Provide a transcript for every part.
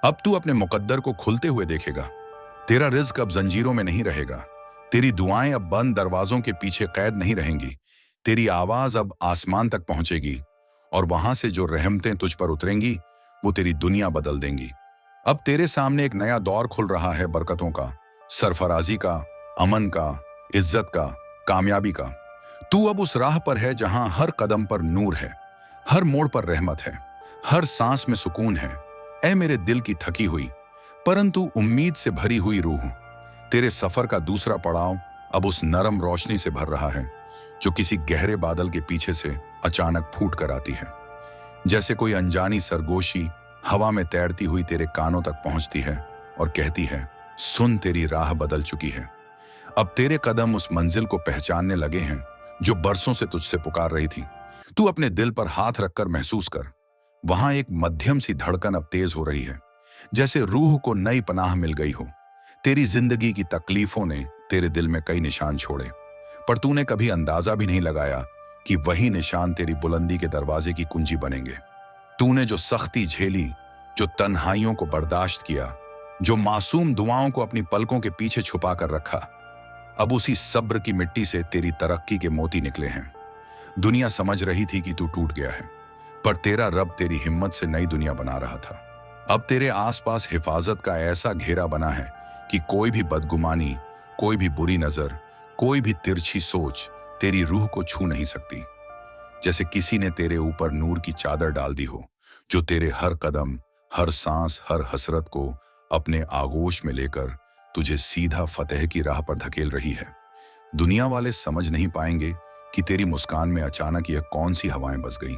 अब तू अपने मुकद्दर को खुलते हुए देखेगा। तेरा रिज्क अब जंजीरों में नहीं रहेगा। तेरी दुआएं अब बंद दरवाजों के पीछे कैद नहीं रहेंगी। तेरी आवाज अब आसमान तक पहुंचेगी और वहां से जो रहमतें तुझ पर उतरेंगी वो तेरी दुनिया बदल देंगी। अब तेरे सामने एक नया दौर खुल रहा है, बरकतों का, सरफराजी का, अमन का, इज्जत का, कामयाबी का। तू अब उस राह पर है जहां हर कदम पर नूर है, हर मोड़ पर रहमत है, हर सांस में सुकून है। ऐ मेरे दिल की थकी हुई परंतु उम्मीद से भरी हुई रूह, तेरे सफर का दूसरा पड़ाव अब उस नरम रोशनी से भर रहा है जो किसी गहरे बादल के पीछे से अचानक फूट कर आती है। जैसे कोई अनजानी सरगोशी हवा में तैरती हुई तेरे कानों तक पहुंचती है और कहती है, सुन, तेरी राह बदल चुकी है। अब तेरे कदम उस मंजिल को पहचानने लगे हैं जो बरसों से तुझसे पुकार रही थी। तू अपने दिल पर हाथ रखकर महसूस कर, वहां एक मध्यम सी धड़कन अब तेज हो रही है, जैसे रूह को नई पनाह मिल गई हो। तेरी जिंदगी की तकलीफों ने तेरे दिल में कई निशान छोड़े, पर तूने कभी अंदाजा भी नहीं लगाया कि वही निशान तेरी बुलंदी के दरवाजे की कुंजी बनेंगे। तूने जो सख्ती झेली, जो तन्हाइयों को बर्दाश्त किया, जो मासूम दुआओं को अपनी पलकों के पीछे छुपा कर रखा, अब उसी सब्र की मिट्टी से तेरी तरक्की के मोती निकले हैं। दुनिया समझ रही थी कि तू टूट गया है, पर तेरा रब तेरी हिम्मत से नई दुनिया बना रहा था। अब तेरे आसपास हिफाजत का ऐसा घेरा बना है कि कोई भी बदगुमानी, कोई भी बुरी नजर, कोई भी तिरछी सोच तेरी रूह को छू नहीं सकती। जैसे किसी ने तेरे ऊपर नूर की चादर डाल दी हो, जो तेरे हर कदम, हर सांस, हर हसरत को अपने आगोश में लेकर तुझे सीधा फतेह की राह पर धकेल रही है। दुनिया वाले समझ नहीं पाएंगे कि तेरी मुस्कान में अचानक यह कौन सी हवाएं बस गईं,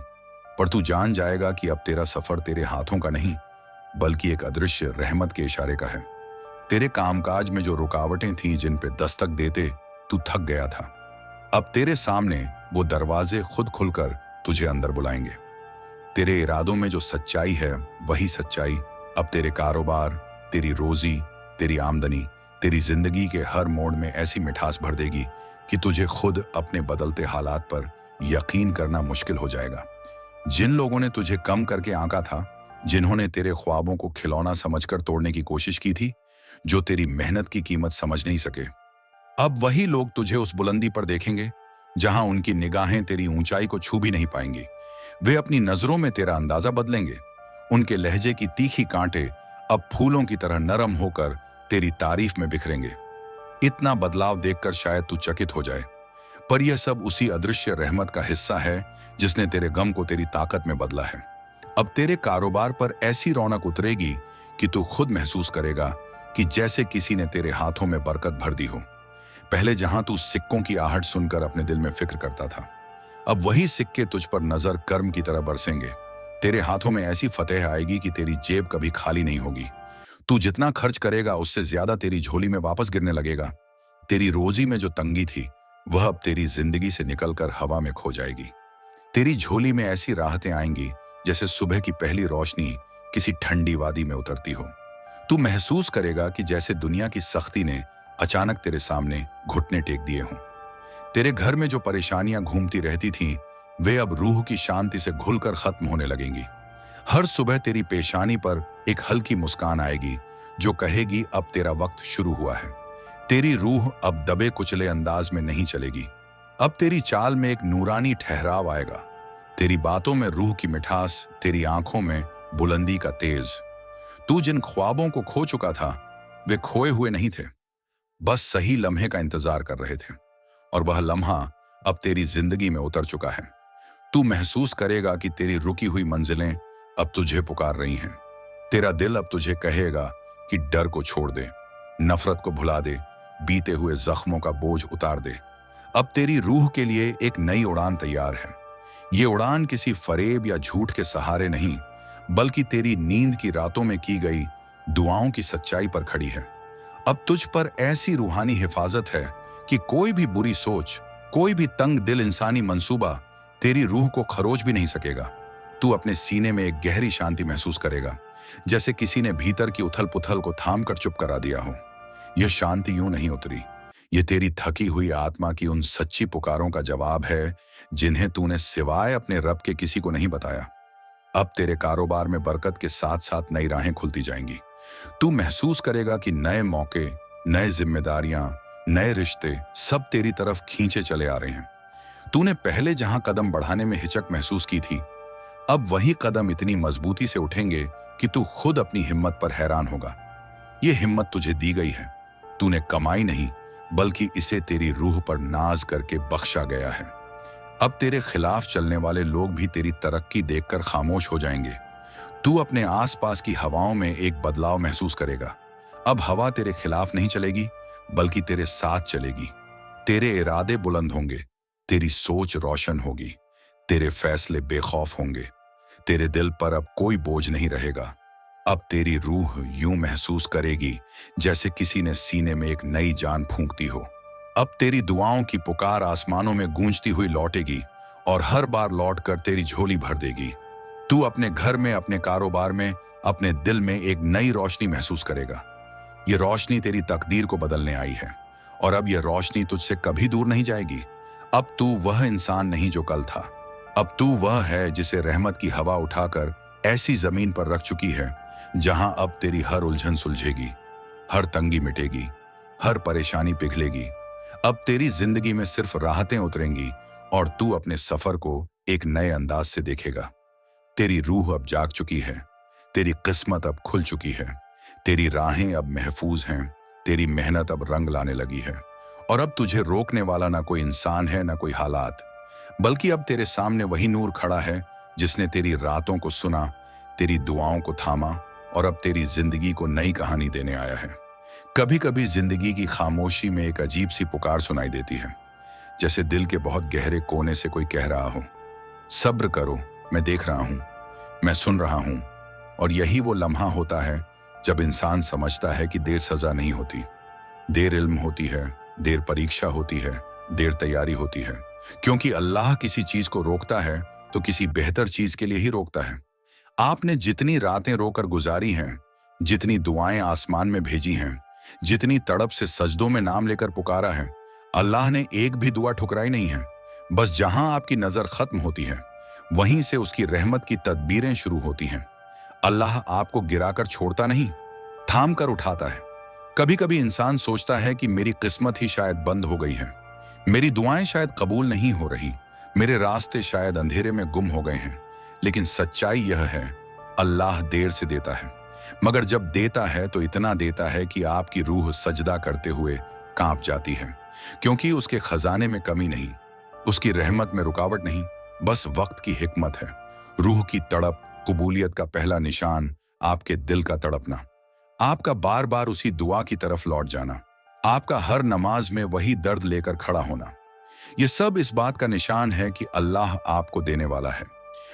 पर तू जान जाएगा कि अब तेरा सफर तेरे हाथों का नहीं, बल्कि एक अदृश्य रहमत के इशारे का है। तेरे कामकाज में जो रुकावटें थीं, जिन पे दस्तक देते तू थक गया था, अब तेरे सामने वो दरवाजे खुद खुलकर तुझे अंदर बुलाएंगे। तेरे इरादों में जो सच्चाई है, वही सच्चाई अब तेरे कारोबार, तेरी रोजी, तेरी आमदनी, तेरी जिंदगी के हर मोड़ में ऐसी मिठास भर देगी कि तुझे खुद अपने बदलते हालात पर यकीन करना मुश्किल हो जाएगा। जिन लोगों ने तुझे कम करके आंका था, जिन्होंने तेरे ख्वाबों को खिलौना समझकर तोड़ने की कोशिश की थी, जो तेरी मेहनत की कीमत समझ नहीं सके, अब वही लोग तुझे उस बुलंदी पर देखेंगे जहां उनकी निगाहें तेरी ऊंचाई को छू भी नहीं पाएंगी। वे अपनी नजरों में तेरा अंदाजा बदलेंगे। उनके लहजे की तीखी कांटे अब फूलों की तरह नरम होकर तेरी तारीफ में बिखरेंगे। इतना बदलाव देखकर शायद तू चकित हो जाए, पर यह सब उसी अदृश्य रहमत का हिस्सा है जिसने तेरे गम को तेरी ताकत में बदला है। अब तेरे कारोबार पर ऐसी रौनक उतरेगी कि तू खुद महसूस करेगा कि जैसे किसी ने तेरे हाथों में बरकत भर दी हो। पहले जहां तू सिक्कों की आहट सुनकर अपने दिल में फिक्र करता था, अब वही सिक्के तुझ पर नजर कर्म की तरह बरसेंगे। तेरे हाथों में ऐसी फतेह आएगी कि तेरी जेब कभी खाली नहीं होगी। तू जितना खर्च करेगा उससे ज्यादा तेरी झोली में वापस गिरने लगेगा। तेरी रोजी में जो तंगी थी, वह अब तेरी जिंदगी से निकलकर हवा में खो जाएगी। तेरी झोली में ऐसी राहतें आएंगी जैसे सुबह की पहली रोशनी किसी ठंडी वादी में उतरती हो। तू महसूस करेगा कि जैसे दुनिया की सख्ती ने अचानक तेरे सामने घुटने टेक दिए हों। तेरे घर में जो परेशानियां घूमती रहती थीं, वे अब रूह की शांति से घुलकर खत्म होने लगेंगी। हर सुबह तेरी पेशानी पर एक हल्की मुस्कान आएगी जो कहेगी, अब तेरा वक्त शुरू हुआ है। तेरी रूह अब दबे कुचले अंदाज में नहीं चलेगी। अब तेरी चाल में एक नूरानी ठहराव आएगा। तेरी बातों में रूह की मिठास, तेरी आंखों में बुलंदी का तेज। तू जिन ख्वाबों को खो चुका था, वे खोए हुए नहीं थे, बस सही लम्हे का इंतजार कर रहे थे, और वह लम्हा अब तेरी जिंदगी में उतर चुका है। तू महसूस करेगा कि तेरी रुकी हुई मंजिलें अब तुझे पुकार रही हैं। तेरा दिल अब तुझे कहेगा कि डर को छोड़ दे, नफरत को भुला दे, बीते हुए जख्मों का बोझ उतार दे। अब तेरी रूह के लिए एक नई उड़ान तैयार है। ये उड़ान किसी फरेब या झूठ के सहारे नहीं, बल्कि तेरी नींद की रातों में की गई दुआओं की सच्चाई पर खड़ी है। अब तुझ पर ऐसी रूहानी हिफाजत है कि कोई भी बुरी सोच, कोई भी तंग दिल इंसानी मंसूबा तेरी रूह को खरोच भी नहीं सकेगा। तू अपने सीने में एक गहरी शांति महसूस करेगा, जैसे किसी ने भीतर की उथल पुथल को थाम कर चुप करा दिया हो। यह शांति यूं नहीं उतरी, ये तेरी थकी हुई आत्मा की उन सच्ची पुकारों का जवाब है जिन्हें तूने सिवाय अपने रब के किसी को नहीं बताया। अब तेरे कारोबार में बरकत के साथ साथ नई राहें खुलती जाएंगी। तू महसूस करेगा कि नए मौके, नए जिम्मेदारियां, नए रिश्ते सब तेरी तरफ खींचे चले आ रहे हैं। तूने पहले जहां कदम बढ़ाने में हिचक महसूस की थी, अब वही कदम इतनी मजबूती से उठेंगे कि तू खुद अपनी हिम्मत पर हैरान होगा। ये हिम्मत तुझे दी गई है, तूने कमाई नहीं, बल्कि इसे तेरी रूह पर नाज करके बख्शा गया है। अब तेरे खिलाफ चलने वाले लोग भी तेरी तरक्की देखकर खामोश हो जाएंगे। तू अपने आसपास की हवाओं में एक बदलाव महसूस करेगा। अब हवा तेरे खिलाफ नहीं चलेगी, बल्कि तेरे साथ चलेगी। तेरे इरादे बुलंद होंगे, तेरी सोच रोशन होगी, तेरे फैसले बेखौफ होंगे। तेरे दिल पर अब कोई बोझ नहीं रहेगा। अब तेरी रूह यूं महसूस करेगी जैसे किसी ने सीने में एक नई जान फूंक दी हो। अब तेरी दुआओं की पुकार आसमानों में गूंजती हुई लौटेगी और हर बार लौटकर तेरी झोली भर देगी। तू अपने घर में, अपने कारोबार में, अपने दिल में एक नई रोशनी महसूस करेगा। ये रोशनी तेरी तकदीर को बदलने आई है और अब ये रोशनी तुझसे कभी दूर नहीं जाएगी। अब तू वह इंसान नहीं जो कल था। अब तू वह है जिसे रहमत की हवा उठाकर ऐसी जमीन पर रख चुकी है जहां अब तेरी हर उलझन सुलझेगी, हर तंगी मिटेगी, हर परेशानी पिघलेगी। अब तेरी जिंदगी में सिर्फ राहतें उतरेंगी और तू अपने सफर को एक नए अंदाज से देखेगा। तेरी रूह अब जाग चुकी है, तेरी किस्मत अब खुल चुकी है, तेरी राहें अब महफूज हैं, तेरी मेहनत अब रंग लाने लगी है और अब तुझे रोकने वाला ना कोई इंसान है, ना कोई हालात, बल्कि अब तेरे सामने वही नूर खड़ा है जिसने तेरी रातों को सुना, तेरी दुआओं को थामा और अब तेरी जिंदगी को नई कहानी देने आया है। कभी कभी जिंदगी की खामोशी में एक अजीब सी पुकार सुनाई देती है, जैसे दिल के बहुत गहरे कोने से कोई कह रहा हो, सब्र करो, मैं देख रहा हूं, मैं सुन रहा हूं। और यही वो लम्हा होता है जब इंसान समझता है कि देर सजा नहीं होती, देर इल्म होती है, देर परीक्षा होती है, देर तैयारी होती है। क्योंकि अल्लाह किसी चीज को रोकता है तो किसी बेहतर चीज के लिए ही रोकता है। आपने जितनी रातें रोकर गुजारी हैं, जितनी दुआएं आसमान में भेजी हैं, जितनी तड़प से सजदों में नाम लेकर पुकारा है, अल्लाह ने एक भी दुआ ठुकराई नहीं है। बस जहां आपकी नजर खत्म होती है, वहीं से उसकी रहमत की तदबीरें शुरू होती हैं। अल्लाह आपको गिराकर छोड़ता नहीं, थाम कर उठाता है। कभी कभी इंसान सोचता है कि मेरी किस्मत ही शायद बंद हो गई है, मेरी दुआएं शायद कबूल नहीं हो रही, मेरे रास्ते शायद अंधेरे में गुम हो गए हैं। लेकिन सच्चाई यह है, अल्लाह देर से देता है, मगर जब देता है तो इतना देता है कि आपकी रूह सजदा करते हुए कांप जाती है। क्योंकि उसके खजाने में कमी नहीं, उसकी रहमत में रुकावट नहीं, बस वक्त की हिकमत है। रूह की तड़प, कबूलियत का पहला निशान, आपके दिल का तड़पना, आपका बार बार उसी दुआ की तरफ लौट जाना, आपका हर नमाज में वही दर्द लेकर खड़ा होना, ये सब इस बात का निशान है कि अल्लाह आपको देने वाला है।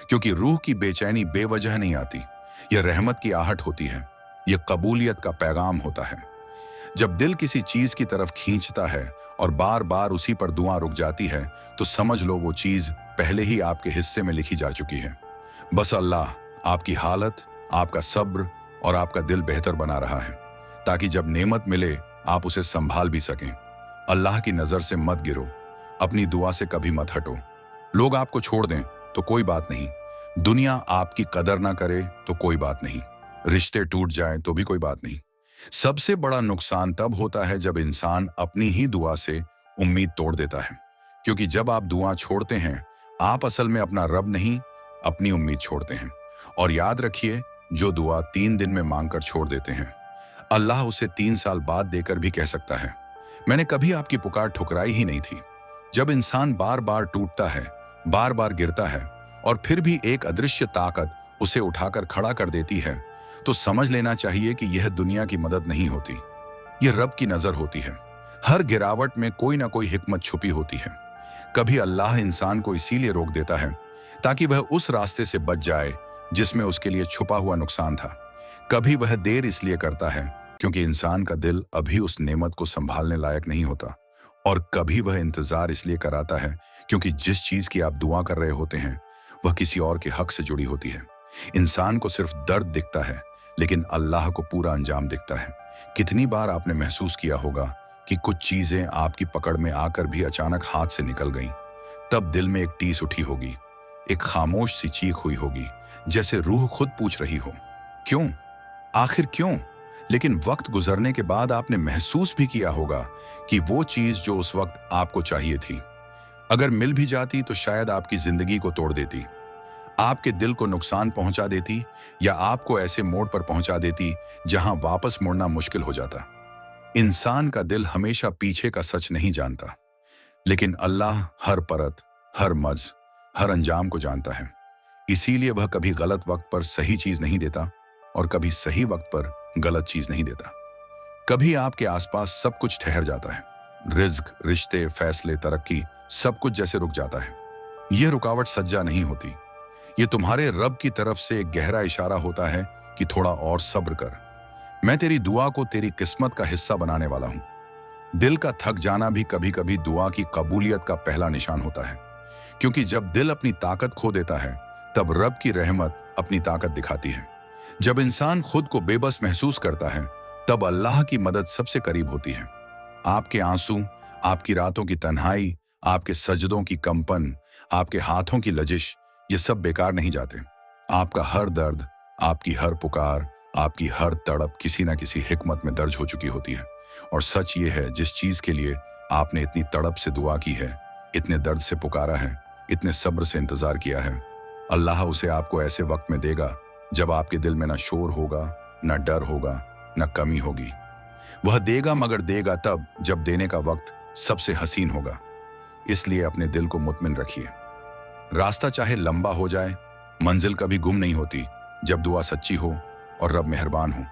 क्योंकि रूह की बेचैनी बेवजह नहीं आती, यह रहमत की आहट होती है, यह कबूलियत का पैगाम होता है। जब दिल किसी चीज की तरफ खींचता है और बार बार उसी पर दुआ रुक जाती है, तो समझ लो वो चीज पहले ही आपके हिस्से में लिखी जा चुकी है। बस अल्लाह आपकी हालत, आपका सब्र और आपका दिल बेहतर बना रहा है, ताकि जब नेमत मिले आप उसे संभाल भी सकें। अल्लाह की नजर से मत गिरो, अपनी दुआ से कभी मत हटो। लोग आपको छोड़ दें तो कोई बात नहीं, दुनिया आपकी कदर ना करे तो कोई बात नहीं, रिश्ते टूट जाएं तो भी कोई बात नहीं। सबसे बड़ा नुकसान तब होता है जब इंसान अपनी ही दुआ से उम्मीद तोड़ देता है। क्योंकि जब आप दुआ छोड़ते हैं, आप असल में अपना रब नहीं, अपनी उम्मीद छोड़ते हैं। और याद रखिए, जो दुआ 3 दिन में मांगकर छोड़ देते हैं, अल्लाह उसे 3 साल बाद देकर भी कह सकता है, मैंने कभी आपकी पुकार ठुकराई ही नहीं थी। जब इंसान बार बार टूटता है, बार बार गिरता है और फिर भी एक अदृश्य ताकत उसे उठाकर खड़ा कर देती है, तो समझ लेना चाहिए कि यह दुनिया की मदद नहीं होती, यह रब की नजर होती है। हर गिरावट में कोई ना कोई हिकमत छुपी होती है। कभी अल्लाह इंसान को इसीलिए रोक देता है ताकि वह उस रास्ते से बच जाए जिसमें उसके लिए छुपा हुआ नुकसान था। कभी वह देर इसलिए करता है क्योंकि इंसान का दिल अभी उस नेमत को संभालने लायक नहीं होता, और कभी वह इंतजार इसलिए कराता है क्योंकि जिस चीज की आप दुआ कर रहे होते हैं वह किसी और के हक से जुड़ी होती है। इंसान को सिर्फ दर्द दिखता है, लेकिन अल्लाह को पूरा अंजाम दिखता है। कितनी बार आपने महसूस किया होगा कि कुछ चीजें आपकी पकड़ में आकर भी अचानक हाथ से निकल गईं, तब दिल में एक टीस उठी होगी, एक खामोश सी चीख हुई होगी, जैसे रूह खुद पूछ रही हो, क्यों? आखिर क्यों? लेकिन वक्त गुजरने के बाद आपने महसूस भी किया होगा कि वो चीज जो उस वक्त आपको चाहिए थी, अगर मिल भी जाती तो शायद आपकी जिंदगी को तोड़ देती, आपके दिल को नुकसान पहुंचा देती, या आपको ऐसे मोड़ पर पहुंचा देती जहां वापस मुड़ना मुश्किल हो जाता। इंसान का दिल हमेशा पीछे का सच नहीं जानता, लेकिन अल्लाह हर परत, हर मर्ज, हर अंजाम को जानता है। इसीलिए वह कभी गलत वक्त पर सही चीज नहीं देता और कभी सही वक्त पर गलत चीज नहीं देता। कभी आपके आसपास सब कुछ ठहर जाता है, रिज्क, रिश्ते, फैसले, तरक्की, सब कुछ जैसे रुक जाता है। यह रुकावट सज्जा नहीं होती, ये तुम्हारे रब की तरफ से एक गहरा इशारा होता है कि थोड़ा और सब्र कर, मैं तेरी दुआ को तेरी किस्मत का हिस्सा बनाने वाला हूं। दिल का थक जाना भी कभी कभी दुआ की कबूलियत का पहला निशान होता है, क्योंकि जब दिल अपनी ताकत खो देता है तब रब की रहमत अपनी ताकत दिखाती है। जब इंसान खुद को बेबस महसूस करता है तब अल्लाह की मदद सबसे करीब होती है। आपके आंसू, आपकी रातों की तन्हाई, आपके सजदों की कंपन, आपके हाथों की लजिश, ये सब बेकार नहीं जाते। आपका हर दर्द, आपकी हर पुकार, आपकी हर तड़प किसी ना किसी हिकमत में दर्ज हो चुकी होती है। और सच ये है, जिस चीज के लिए आपने इतनी तड़प से दुआ की है, इतने दर्द से पुकारा है, इतने सब्र से इंतजार किया है, अल्लाह उसे आपको ऐसे वक्त में देगा जब आपके दिल में ना शोर होगा, ना डर होगा, ना कमी होगी। वह देगा, मगर देगा तब जब देने का वक्त सबसे हसीन होगा। इसलिए अपने दिल को मुतमिन रखिए। रास्ता चाहे लंबा हो जाए, मंजिल कभी गुम नहीं होती जब दुआ सच्ची हो और रब मेहरबान हो।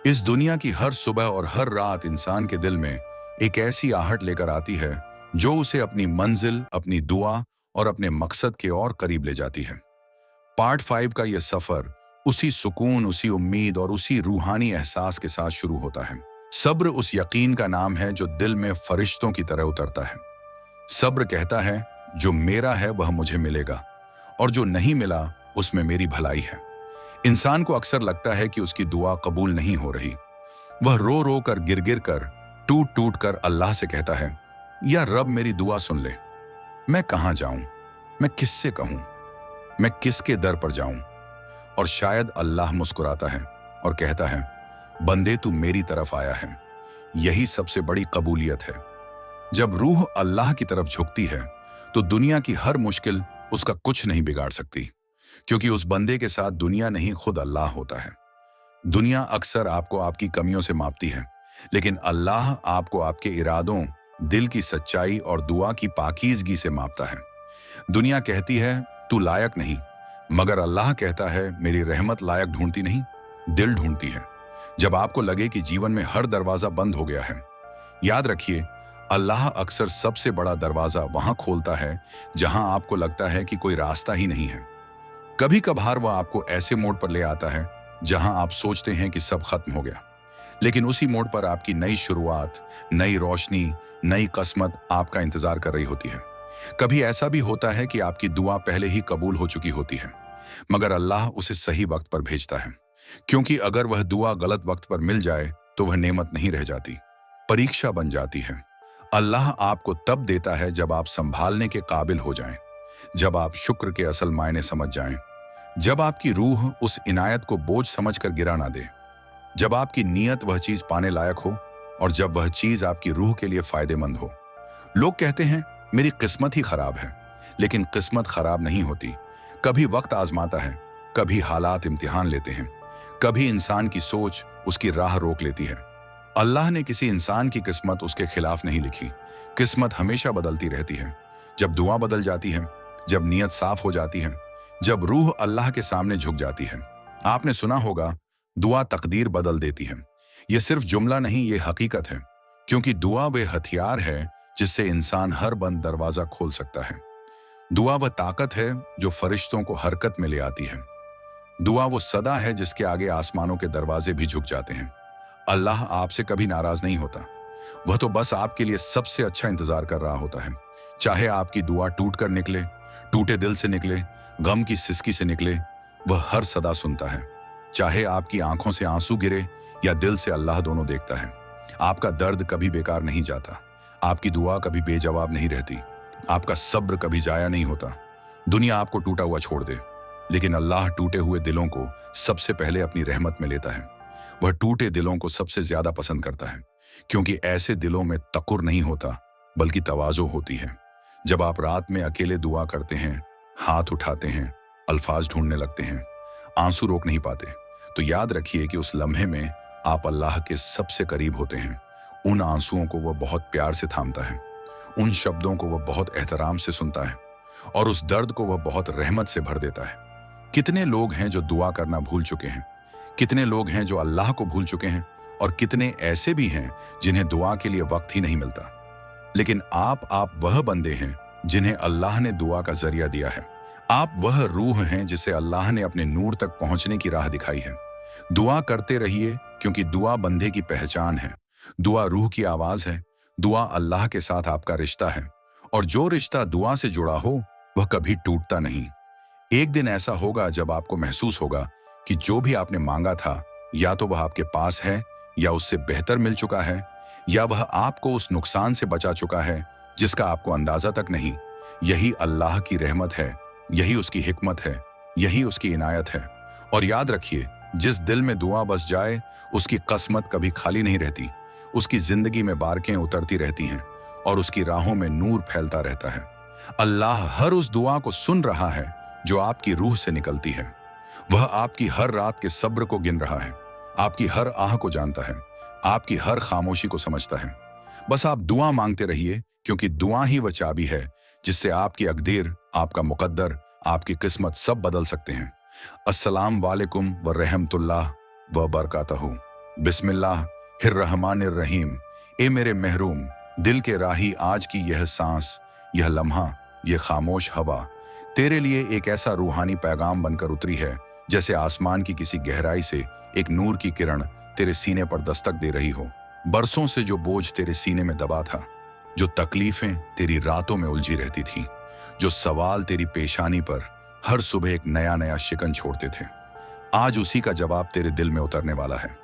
इस दुनिया की हर सुबह और हर रात इंसान के दिल में एक ऐसी आहट लेकर आती है जो उसे अपनी मंजिल, अपनी दुआ और अपने मकसद के और करीब ले जाती है। पार्ट 5 का यह सफर उसी सुकून, उसी उम्मीद और उसी रूहानी एहसास के साथ शुरू होता है। सब्र उस यकीन का नाम है जो दिल में फरिश्तों की तरह उतरता है। सब्र कहता है, जो मेरा है वह मुझे मिलेगा, और जो नहीं मिला उसमें मेरी भलाई है। इंसान को अक्सर लगता है कि उसकी दुआ कबूल नहीं हो रही। वह रो रो कर, गिर गिर कर, टूट टूट कर अल्लाह से कहता है, या रब मेरी दुआ सुन ले। मैं कहां जाऊं? मैं किससे कहूं? मैं किसके दर पर जाऊं? और शायद अल्लाह मुस्कुराता है और कहता है, बंदे तू मेरी तरफ आया है। यही सबसे बड़ी कबूलियत है। जब रूह अल्लाह की तरफ झुकती है तो दुनिया की हर मुश्किल उसका कुछ नहीं बिगाड़ सकती, क्योंकि उस बंदे के साथ दुनिया नहीं, खुद अल्लाह होता है। दुनिया अक्सर आपको आपकी कमियों से मापती है, लेकिन अल्लाह आपको आपके इरादों, दिल की सच्चाई और दुआ की पाकीज़गी से मापता है। दुनिया कहती है तू लायक नहीं, मगर अल्लाह कहता है मेरी रहमत लायक ढूंढती नहीं, दिल ढूंढती है। जब आपको लगे कि जीवन में हर दरवाजा बंद हो गया है, याद रखिए, अल्लाह अक्सर सबसे बड़ा दरवाजा वहां खोलता है जहां आपको लगता है कि कोई रास्ता ही नहीं है। कभी कभार वह आपको ऐसे मोड़ पर ले आता है जहां आप सोचते हैं कि सब खत्म हो गया, लेकिन उसी मोड़ पर आपकी नई शुरुआत, नई रोशनी, नई किस्मत आपका इंतजार कर रही होती है। कभी ऐसा भी होता है कि आपकी दुआ पहले ही कबूल हो चुकी होती है, मगर अल्लाह उसे सही वक्त पर भेजता है, क्योंकि अगर वह दुआ गलत वक्त पर मिल जाए तो वह नेमत नहीं रह जाती, परीक्षा बन जाती है। अल्लाह आपको तब देता है जब आप संभालने के काबिल हो जाएं, जब आप शुक्र के असल मायने समझ जाएं, जब आपकी रूह उस इनायत को बोझ समझकर गिरा ना दे, जब आपकी नीयत वह चीज पाने लायक हो और जब वह चीज आपकी रूह के लिए फायदेमंद हो। लोग कहते हैं मेरी किस्मत ही खराब है, लेकिन किस्मत खराब नहीं होती। कभी वक्त आजमाता है, कभी हालात इम्तिहान लेते हैं, कभी इंसान की सोच उसकी राह रोक लेती है। अल्लाह ने किसी इंसान की किस्मत उसके खिलाफ नहीं लिखी। किस्मत हमेशा बदलती रहती है। जब दुआ बदल जाती है, जब नीयत साफ हो जाती है, जब रूह अल्लाह के सामने झुक जाती है। आपने सुना होगा, दुआ तकदीर बदल देती है। यह सिर्फ जुमला नहीं, ये हकीकत है, क्योंकि दुआ वे हथियार है जिससे इंसान हर बंद दरवाजा खोल सकता है। दुआ वह ताकत है जो फरिश्तों को हरकत में ले आती है। दुआ वो सदा है जिसके आगे आसमानों के दरवाजे भी झुक जाते हैं। अल्लाह आपसे कभी नाराज नहीं होता, वह तो बस आपके लिए सबसे अच्छा इंतजार कर रहा होता है। चाहे आपकी दुआ टूट कर निकले, टूटे दिल से निकले, गम की सिसकी से निकले, वह हर सदा सुनता है। चाहे आपकी आंखों से आंसू गिरे या दिल से, अल्लाह दोनों देखता है। आपका दर्द कभी बेकार नहीं जाता, आपकी दुआ कभी बेजवाब नहीं रहती, आपका सब्र कभी जाया नहीं होता। दुनिया आपको टूटा हुआ छोड़ दे, लेकिन अल्लाह टूटे हुए दिलों को सबसे पहले अपनी रहमत में लेता है। वह टूटे दिलों को सबसे ज्यादा पसंद करता है, क्योंकि ऐसे दिलों में तकुर नहीं होता, बल्कि तवाज़ो होती है। जब आप रात में अकेले दुआ करते हैं, हाथ उठाते हैं, अल्फाज ढूंढने लगते हैं, आंसू रोक नहीं पाते, तो याद रखिए कि उस लम्हे में आप अल्लाह के सबसे करीब होते हैं। उन आंसुओं को वह बहुत प्यार से थामता है, उन शब्दों को वह बहुत एहतराम से सुनता है, और उस दर्द को वह बहुत रहमत से भर देता है। कितने लोग हैं जो दुआ करना भूल चुके हैं, कितने लोग हैं जो अल्लाह को भूल चुके हैं, और कितने ऐसे भी हैं जिन्हें दुआ के लिए वक्त ही नहीं मिलता। लेकिन आप वह बंदे हैं जिन्हें अल्लाह ने दुआ का जरिया दिया है। आप वह रूह हैं जिसे अल्लाह ने अपने नूर तक पहुंचने की राह दिखाई है। दुआ करते रहिए, क्योंकि दुआ बंदे की पहचान है, दुआ रूह की आवाज है, दुआ अल्लाह के साथ आपका रिश्ता है, और जो रिश्ता दुआ से जुड़ा हो वह कभी टूटता नहीं। एक दिन ऐसा होगा जब आपको महसूस होगा कि जो भी आपने मांगा था, या तो वह आपके पास है, या उससे बेहतर मिल चुका है, या वह आपको उस नुकसान से बचा चुका है जिसका आपको अंदाजा तक नहीं। यही अल्लाह की रहमत है, यही उसकी हिकमत है, यही उसकी इनायत है। और याद रखिए, जिस दिल में दुआ बस जाए उसकी किस्मत कभी खाली नहीं रहती, उसकी जिंदगी में बारकें उतरती रहती हैं, और उसकी राहों में नूर फैलता रहता है। अल्लाह हर उस दुआ को सुन रहा है जो आपकी रूह से निकलती है। वह आपकी हर रात के सब्र को गिन रहा है, आपकी हर आह को जानता है, आपकी हर खामोशी को समझता है। बस आप दुआ मांगते रहिए, क्योंकि दुआ ही वह चाबी है जिससे आपकी अकदीर, आपका मुकद्दर, आपकी किस्मत सब बदल सकते हैं। अस्सलाम वालेकुम व रहमतुल्लाह व बरकातहू। बिस्मिल्लाह हिर्रहमानिर रहीम। ए मेरे महरूम दिल के राही, आज की यह सांस, यह लम्हा, यह खामोश हवा तेरे लिए एक ऐसा रूहानी पैगाम बनकर उतरी है, जैसे आसमान की किसी गहराई से एक नूर की किरण तेरे सीने पर दस्तक दे रही हो। बरसों से जो बोझ तेरे सीने में दबा था, जो तकलीफें तेरी रातों में उलझी रहती थीं, जो सवाल तेरी पेशानी पर हर सुबह एक नया नया शिकन छोड़ते थे, आज उसी का जवाब तेरे दिल में उतरने वाला है।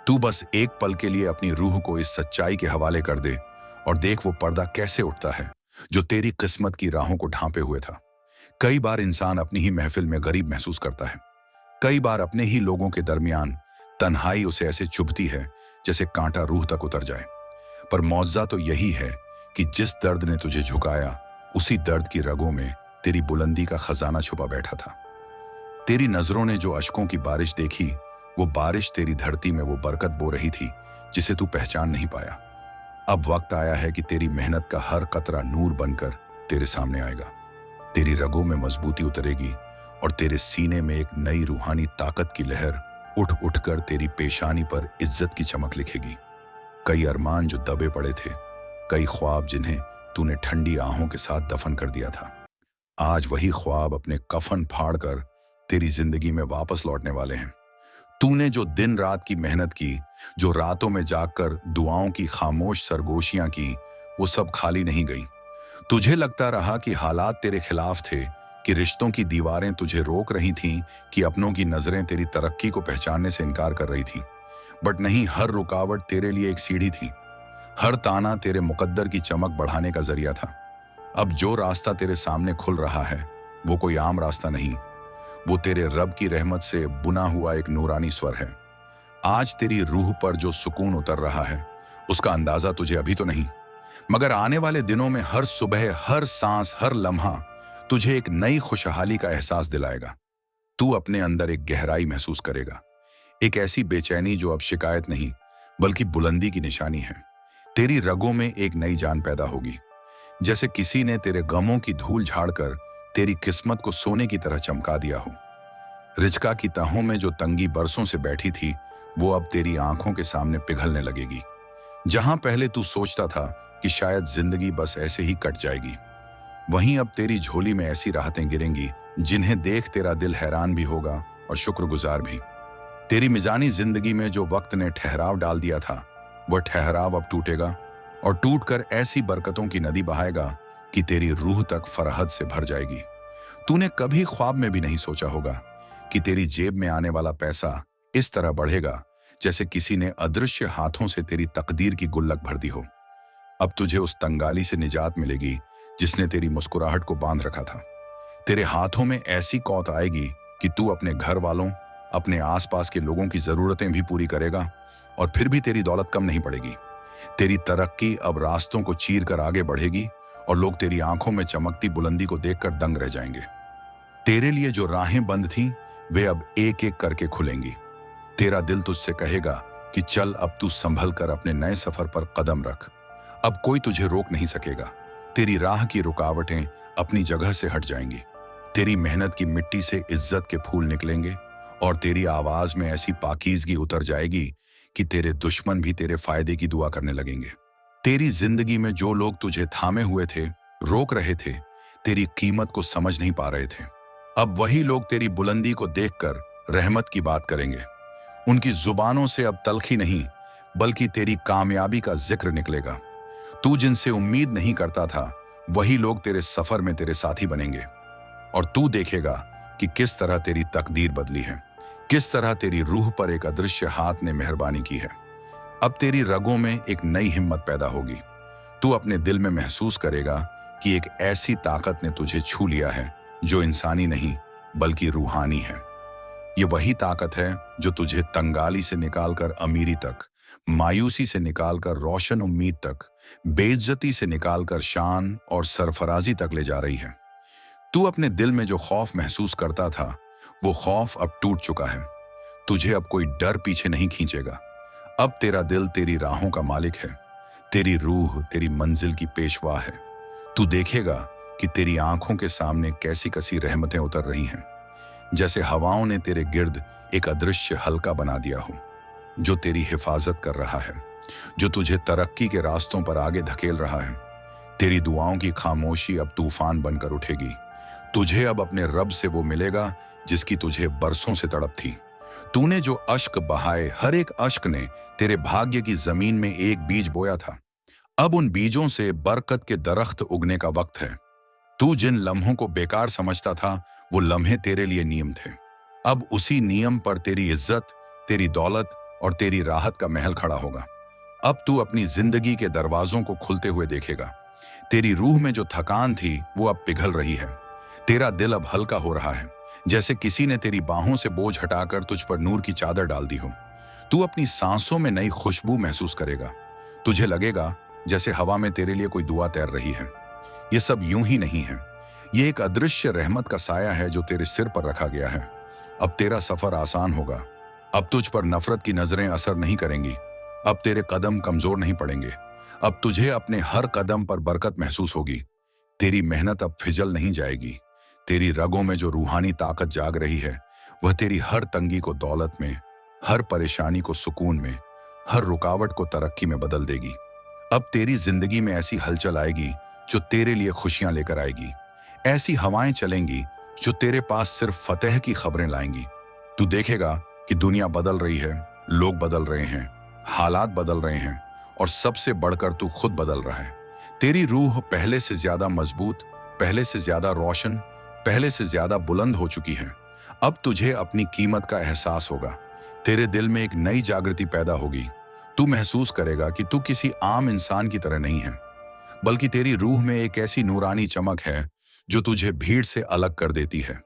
तू बस एक पल के लिए अपनी रूह को इस सच्चाई के हवाले कर दे, और देख वो पर्दा कैसे उठता है जो तेरी किस्मत की राहों को ढांपे हुए था। कई बार इंसान अपनी ही महफिल में गरीब महसूस करता है, कई बार अपने ही लोगों के दरमियान तन्हाई उसे ऐसे चुभती है जैसे कांटा रूह तक उतर जाए। पर मौजज़ा तो यही है कि जिस दर्द ने तुझे झुकाया, उसी दर्द की रगों में तेरी बुलंदी का खजाना छुपा बैठा था। तेरी नजरों ने जो अश्कों की बारिश देखी, वो बारिश तेरी धरती में वो बरकत बो रही थी जिसे तू पहचान नहीं पाया। अब वक्त आया है कि तेरी मेहनत का हर कतरा नूर बनकर तेरे सामने आएगा। तेरी रगों में मजबूती उतरेगी, और तेरे सीने में एक नई रूहानी ताकत की लहर उठ उठकर तेरी पेशानी पर इज्जत की चमक लिखेगी। कई अरमान जो दबे पड़े थे, कई ख्वाब जिन्हें तूने ठंडी आहों के साथ दफन कर दिया था, आज वही ख्वाब अपने कफन फाड़कर तेरी जिंदगी में वापस लौटने वाले हैं। तूने जो दिन रात की मेहनत की, जो रातों में जागकर दुआओं की खामोश सरगोशियां की, वो सब खाली नहीं गई। तुझे लगता रहा कि हालात तेरे खिलाफ थे, कि रिश्तों की दीवारें तुझे रोक रही थीं, कि अपनों की नजरें तेरी तरक्की को पहचानने से इनकार कर रही थीं। बट नहीं, हर रुकावट तेरे लिए एक सीढ़ी थी, हर ताना तेरे मुकद्दर की चमक बढ़ाने का जरिया था। अब जो रास्ता तेरे सामने खुल रहा है, वो कोई आम रास्ता नहीं, वो तेरे रब की रहमत से बुना हुआ एक नूरानी स्वर है। आज तेरी रूह पर जो सुकून उतर रहा है, उसका अंदाजा तुझे अभी तो नहीं, मगर आने वाले दिनों में हर सुबह, हर सांस, हर लम्हा तुझे एक नई खुशहाली का एहसास दिलाएगा। तू अपने अंदर एक गहराई महसूस करेगा, एक ऐसी बेचैनी जो अब शिकायत नहीं बल्कि बुलंदी की निशानी है। तेरी रगों में एक नई जान पैदा होगी, जैसे किसी ने तेरे गमों की धूल झाड़कर तेरी किस्मत को सोने की तरह चमका दिया हो। रिज्का की तहों में जो तंगी बरसों से बैठी थी, वो अब तेरी आंखों के सामने पिघलने लगेगी। जहां पहले तू सोचता था कि शायद जिंदगी बस ऐसे ही कट जाएगी, वहीं अब तेरी झोली में ऐसी राहतें गिरेंगी जिन्हें देख तेरा दिल हैरान भी होगा और शुक्रगुजार भी। तेरी मिजानी जिंदगी में जो वक्त ने ठहराव डाल दिया था, वह ठहराव अब टूटेगा, और टूटकर ऐसी बरकतों की नदी बहाएगा कि तेरी रूह तक फरहद से भर जाएगी। तूने कभी ख्वाब में भी नहीं सोचा होगा कि तेरी जेब में आने वाला पैसा इस तरह बढ़ेगा जैसे किसी ने अदृश्य हाथों से तेरी तकदीर की गुल्लक भर दी हो। अब तुझे उस तंगाली से निजात मिलेगी जिसने तेरी मुस्कुराहट को बांध रखा था। तेरे हाथों में ऐसी कौत आएगी कि तू अपने घर वालों, अपने आसपास के लोगों की जरूरतें भी पूरी करेगा और फिर भी तेरी दौलत कम नहीं पड़ेगी। तेरी तरक्की अब रास्तों को चीर कर आगे बढ़ेगी और लोग तेरी आंखों में चमकती बुलंदी को देखकर दंग रह जाएंगे। तेरे लिए जो राहें बंद थीं, वे अब एक एक करके खुलेंगी। तेरा दिल तुझसे कहेगा कि चल अब तू संभल कर अपने नए सफर पर कदम रख। अब कोई तुझे रोक नहीं सकेगा। तेरी राह की रुकावटें अपनी जगह से हट जाएंगी। तेरी मेहनत की मिट्टी से इज्जत के फूल निकलेंगे और तेरी आवाज में ऐसी पाकीज़गी उतर जाएगी कि तेरे दुश्मन भी तेरे फायदे की दुआ करने लगेंगे। तेरी जिंदगी में जो लोग तुझे थामे हुए थे, रोक रहे थे, तेरी कीमत को समझ नहीं पा रहे थे, अब वही लोग तेरी बुलंदी को देखकर रहमत की बात करेंगे। उनकी जुबानों से अब तलखी नहीं, बल्कि तेरी कामयाबी का जिक्र निकलेगा। तू जिनसे उम्मीद नहीं करता था, वही लोग तेरे सफर में तेरे साथी बनेंगे और तू देखेगा कि किस तरह तेरी तकदीर बदली है, किस तरह तेरी रूह पर एक अदृश्य हाथ ने मेहरबानी की है। अब तेरी रगों में एक नई हिम्मत पैदा होगी। तू अपने दिल में महसूस करेगा कि एक ऐसी ताकत ने तुझे छू लिया है जो इंसानी नहीं बल्कि रूहानी है। ये वही ताकत है जो तुझे तंगाली से निकालकर अमीरी तक, मायूसी से निकालकर रोशन उम्मीद तक, बेइज्जती से निकालकर शान और सरफराजी तक ले जा रही है। तू अपने दिल में जो खौफ महसूस करता था, वो खौफ अब टूट चुका है। तुझे अब कोई डर पीछे नहीं खींचेगा। अब तेरा दिल तेरी राहों का मालिक है, तेरी रूह तेरी मंजिल की पेशवा है। तू देखेगा कि तेरी आंखों के सामने कैसी कसी रहमतें उतर रही हैं, जैसे हवाओं ने तेरे गिर्द एक अदृश्य हल्का बना दिया हो, जो तेरी हिफाजत कर रहा है, जो तुझे तरक्की के रास्तों पर आगे धकेल रहा है। तेरी दुआओं की खामोशी अब तूफान बनकर उठेगी। तुझे अब अपने रब से वो मिलेगा जिसकी तुझे बरसों से तड़प थी। तूने जो अश्क बहाए, हर एक अश्क ने तेरे भाग्य की जमीन में एक बीज बोया था। अब उन बीजों से बरकत के दरख्त उगने का वक्त है। तू जिन लम्हों को बेकार समझता था, वो लम्हे तेरे लिए नियम थे। अब उसी नियम पर तेरी इज्जत, तेरी दौलत और तेरी राहत का महल खड़ा होगा। अब तू अपनी जिंदगी के दरवाजों को खुलते हुए देखेगा। तेरी रूह में जो थकान थी, वो अब पिघल रही है। तेरा दिल अब हल्का हो रहा है, जैसे किसी ने तेरी बाहों से बोझ हटाकर तुझ पर नूर की चादर डाल दी हो। तू अपनी सांसों में नई खुशबू महसूस करेगा। तुझे लगेगा जैसे हवा में तेरे लिए कोई दुआ तैर रही है। ये सब यूं ही नहीं है, ये एक अदृश्य रहमत का साया है जो तेरे सिर पर रखा गया है। अब तेरा सफर आसान होगा। अब तुझ पर नफरत की नजरें असर नहीं करेंगी। अब तेरे कदम कमजोर नहीं पड़ेंगे। अब तुझे अपने हर कदम पर बरकत महसूस होगी। तेरी मेहनत अब फिजल नहीं जाएगी। तेरी रगों में जो रूहानी ताकत जाग रही है, वह तेरी हर तंगी को दौलत में, हर परेशानी को सुकून में, हर रुकावट को तरक्की में बदल देगी। अब तेरी जिंदगी में ऐसी हलचल आएगी जो तेरे लिए खुशियां लेकर आएगी। ऐसी हवाएं चलेंगी जो तेरे पास सिर्फ फतेह की खबरें लाएंगी। तू देखेगा कि दुनिया बदल रही है, लोग बदल रहे हैं, हालात बदल रहे हैं और सबसे बढ़कर तू खुद बदल रहा है। तेरी रूह पहले से ज्यादा मजबूत, पहले से ज्यादा रोशन, पहले से ज्यादा बुलंद हो चुकी है। अब तुझे अपनी कीमत का एहसास होगा। तेरे दिल में एक नई जागृति पैदा होगी। तू महसूस करेगा कि तू किसी आम इंसान की तरह नहीं है, बल्कि तेरी रूह में एक ऐसी नूरानी चमक है जो तुझे भीड़ से अलग कर देती है।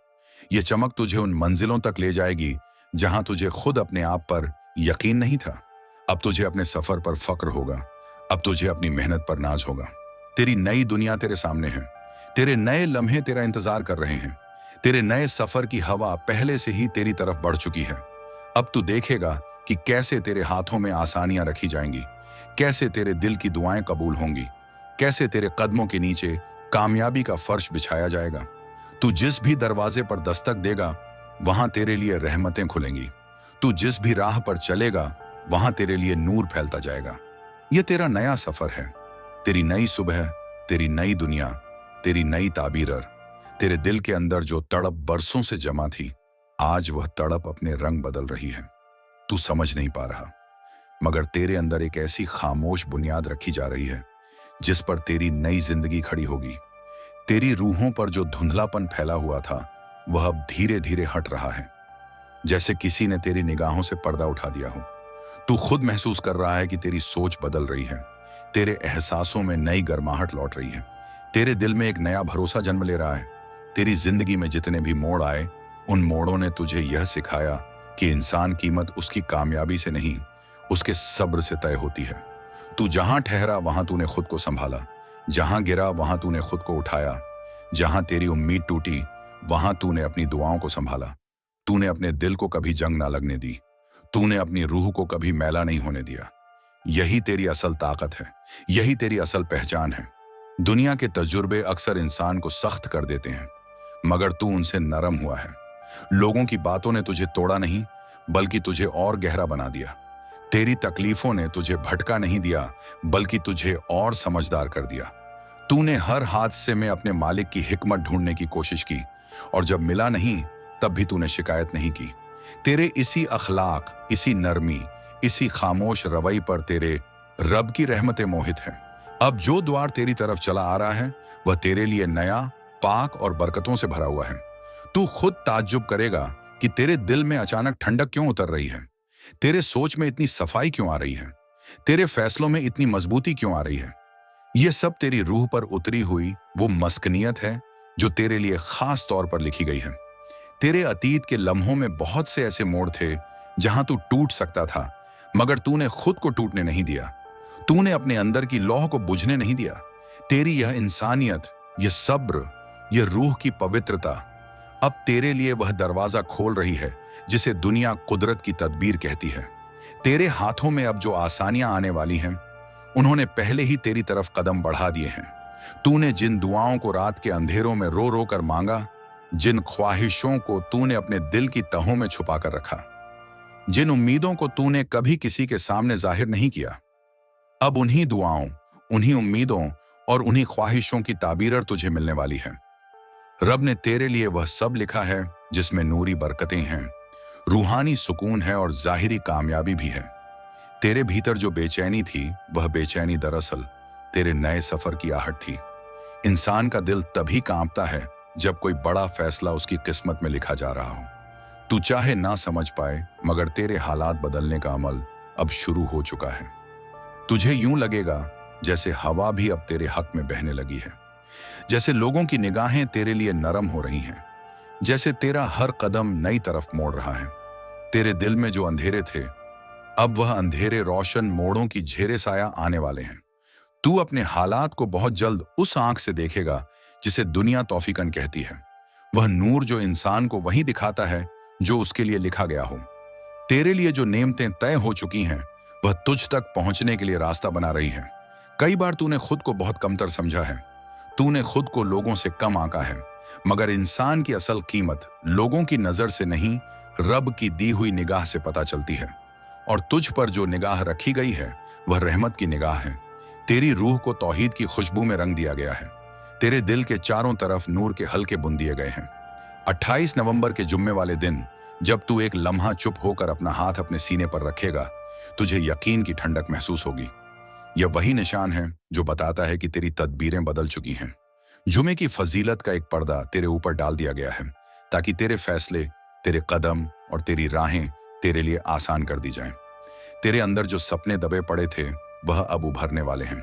ये चमक तुझे उन मंजिलों तक ले जाएगी जहां तुझे खुद अपने आप पर यकीन नहीं था। अब तुझे अपने सफर पर फक्र होगा। अब तुझे अपनी मेहनत पर नाज होगा। तेरी नई दुनिया तेरे सामने है। तेरे नए लम्हे तेरा इंतजार कर रहे हैं। तेरे नए सफर की हवा पहले से ही तेरी तरफ बढ़ चुकी है। अब तू देखेगा कि कैसे तेरे हाथों में आसानियां रखी जाएंगी, कैसे तेरे दिल की दुआएं कबूल होंगी, कैसे तेरे कदमों के नीचे कामयाबी का फर्श बिछाया जाएगा। तू जिस भी दरवाजे पर दस्तक देगा, वहां तेरे लिए रहमतें खुलेंगी। तू जिस भी राह पर चलेगा, वहां तेरे लिए नूर फैलता जाएगा। यह तेरा नया सफर है, तेरी नई सुबह, तेरी नई दुनिया, तेरी नई ताबीर। तेरे दिल के अंदर जो तड़प बरसों से जमा थी, आज वह तड़प अपने रंग बदल रही है। तू समझ नहीं पा रहा, मगर तेरे अंदर एक ऐसी खामोश बुनियाद रखी जा रही है जिस पर तेरी नई जिंदगी खड़ी होगी। तेरी रूहों पर जो धुंधलापन फैला हुआ था, वह अब धीरे धीरे हट रहा है, जैसे किसी ने तेरी निगाहों से पर्दा उठा दिया हो। तू खुद महसूस कर रहा है कि तेरी सोच बदल रही है, तेरे एहसासों में नई गर्माहट लौट रही है, तेरे दिल में एक नया भरोसा जन्म ले रहा है। तेरी जिंदगी में जितने भी मोड़ आए, उन मोड़ों ने तुझे यह सिखाया कि इंसान कीमत उसकी कामयाबी से नहीं, उसके सब्र से तय होती है। तू जहां ठहरा वहां तूने खुद को संभाला, जहां गिरा वहां तूने खुद को उठाया, जहां तेरी उम्मीद टूटी वहां तूने अपनी दुआओं को संभाला। तूने अपने दिल को कभी जंग ना लगने दी, तूने अपनी रूह को कभी मैला नहीं होने दिया। यही तेरी असल ताकत है, यही तेरी असल पहचान है। दुनिया के तजुर्बे अक्सर इंसान को सख्त कर देते हैं, मगर तू उनसे नरम हुआ है। लोगों की बातों ने तुझे तोड़ा नहीं, बल्कि तुझे और गहरा बना दिया। तेरी तकलीफों ने तुझे भटका नहीं दिया, बल्कि तुझे और समझदार कर दिया। तूने हर हादसे में अपने मालिक की हिकमत ढूंढने की कोशिश की, और जब मिला नहीं तब भी तूने शिकायत नहीं की। तेरे इसी अखलाक, इसी नरमी, इसी खामोश रवैये पर तेरे रब की रहमतें मोहित हैं। अब जो द्वार तेरी तरफ चला आ रहा है वह तेरे लिए नया, पाक और बरकतों से भरा हुआ है। तू खुद ताज्जुब करेगा कि तेरे दिल में अचानक ठंडक क्यों उतर रही है, तेरे सोच में इतनी सफाई क्यों आ रही है, तेरे फैसलों में इतनी मजबूती क्यों आ रही है। यह सब तेरी रूह पर उतरी हुई वो मस्कनियत है जो तेरे लिए खास तौर पर लिखी गई है। तेरे अतीत के लम्हों में बहुत से ऐसे मोड़ थे जहां तू टूट सकता था, मगर तूने खुद को टूटने नहीं दिया। तूने अपने अंदर की लौह को बुझने नहीं दिया। तेरी यह इंसानियत, यह सब्र, यह रूह की पवित्रता अब तेरे लिए वह दरवाजा खोल रही है जिसे दुनिया कुदरत की तदबीर कहती है। तेरे हाथों में अब जो आसानियां आने वाली हैं, उन्होंने पहले ही तेरी तरफ कदम बढ़ा दिए हैं। तूने जिन दुआओं को रात के अंधेरों में रो रो कर मांगा, जिन ख्वाहिशों को तूने अपने दिल की तहों में छुपा कर रखा, जिन उम्मीदों को तूने कभी किसी के सामने जाहिर नहीं किया, अब उन्हीं दुआओं, उन्हीं उम्मीदों और उन्हीं ख्वाहिशों की ताबीर तुझे मिलने वाली है। रब ने तेरे लिए वह सब लिखा है जिसमें नूरी बरकतें हैं, रूहानी सुकून है और जाहिरी कामयाबी भी है। तेरे भीतर जो बेचैनी थी, वह बेचैनी दरअसल तेरे नए सफर की आहट थी। इंसान का दिल तभी कांपता है जब कोई बड़ा फैसला उसकी किस्मत में लिखा जा रहा हो। तू चाहे ना समझ पाए, मगर तेरे हालात बदलने का अमल अब शुरू हो चुका है। तुझे यूं लगेगा जैसे हवा भी अब तेरे हक में बहने लगी है, जैसे लोगों की निगाहें तेरे लिए नरम हो रही हैं, जैसे तेरा हर कदम नई तरफ मोड़ रहा है। तेरे दिल में जो अंधेरे थे, अब वह अंधेरे रोशन मोड़ों की झेरे साया आने वाले हैं। तू अपने हालात को बहुत जल्द उस आंख से देखेगा जिसे दुनिया तौफीकन कहती है, वह नूर जो इंसान को वही दिखाता है जो उसके लिए लिखा गया हो। तेरे लिए जो नेमतें तय हो चुकी हैं, वह तुझ तक पहुंचने के लिए रास्ता बना रही है। कई बार तूने खुद को बहुत कमतर समझा है, तूने खुद को लोगों से कम आंका है, मगर इंसान की असल कीमत लोगों की नजर से नहीं, रब की दी हुई निगाह से पता चलती है। और तुझ पर जो निगाह रखी गई है वह रहमत की निगाह है। तेरी रूह को तौहीद की खुशबू में रंग दिया गया है। तेरे दिल के चारों तरफ नूर के हल्के बुन दिए गए हैं। 28 नवंबर के जुम्मे वाले दिन जब तू एक लम्हा चुप होकर अपना हाथ अपने सीने पर रखेगा, तुझे यकीन की ठंडक महसूस होगी। यह वही निशान है जो बताता है कि तेरी तदबीरें बदल चुकी हैं। जुमे की फजीलत का एक पर्दा तेरे ऊपर डाल दिया गया है ताकि तेरे फैसले, तेरे कदम और तेरी राहें तेरे लिए आसान कर दी जाएं। तेरे अंदर जो सपने दबे पड़े थे वह अब उभरने वाले हैं।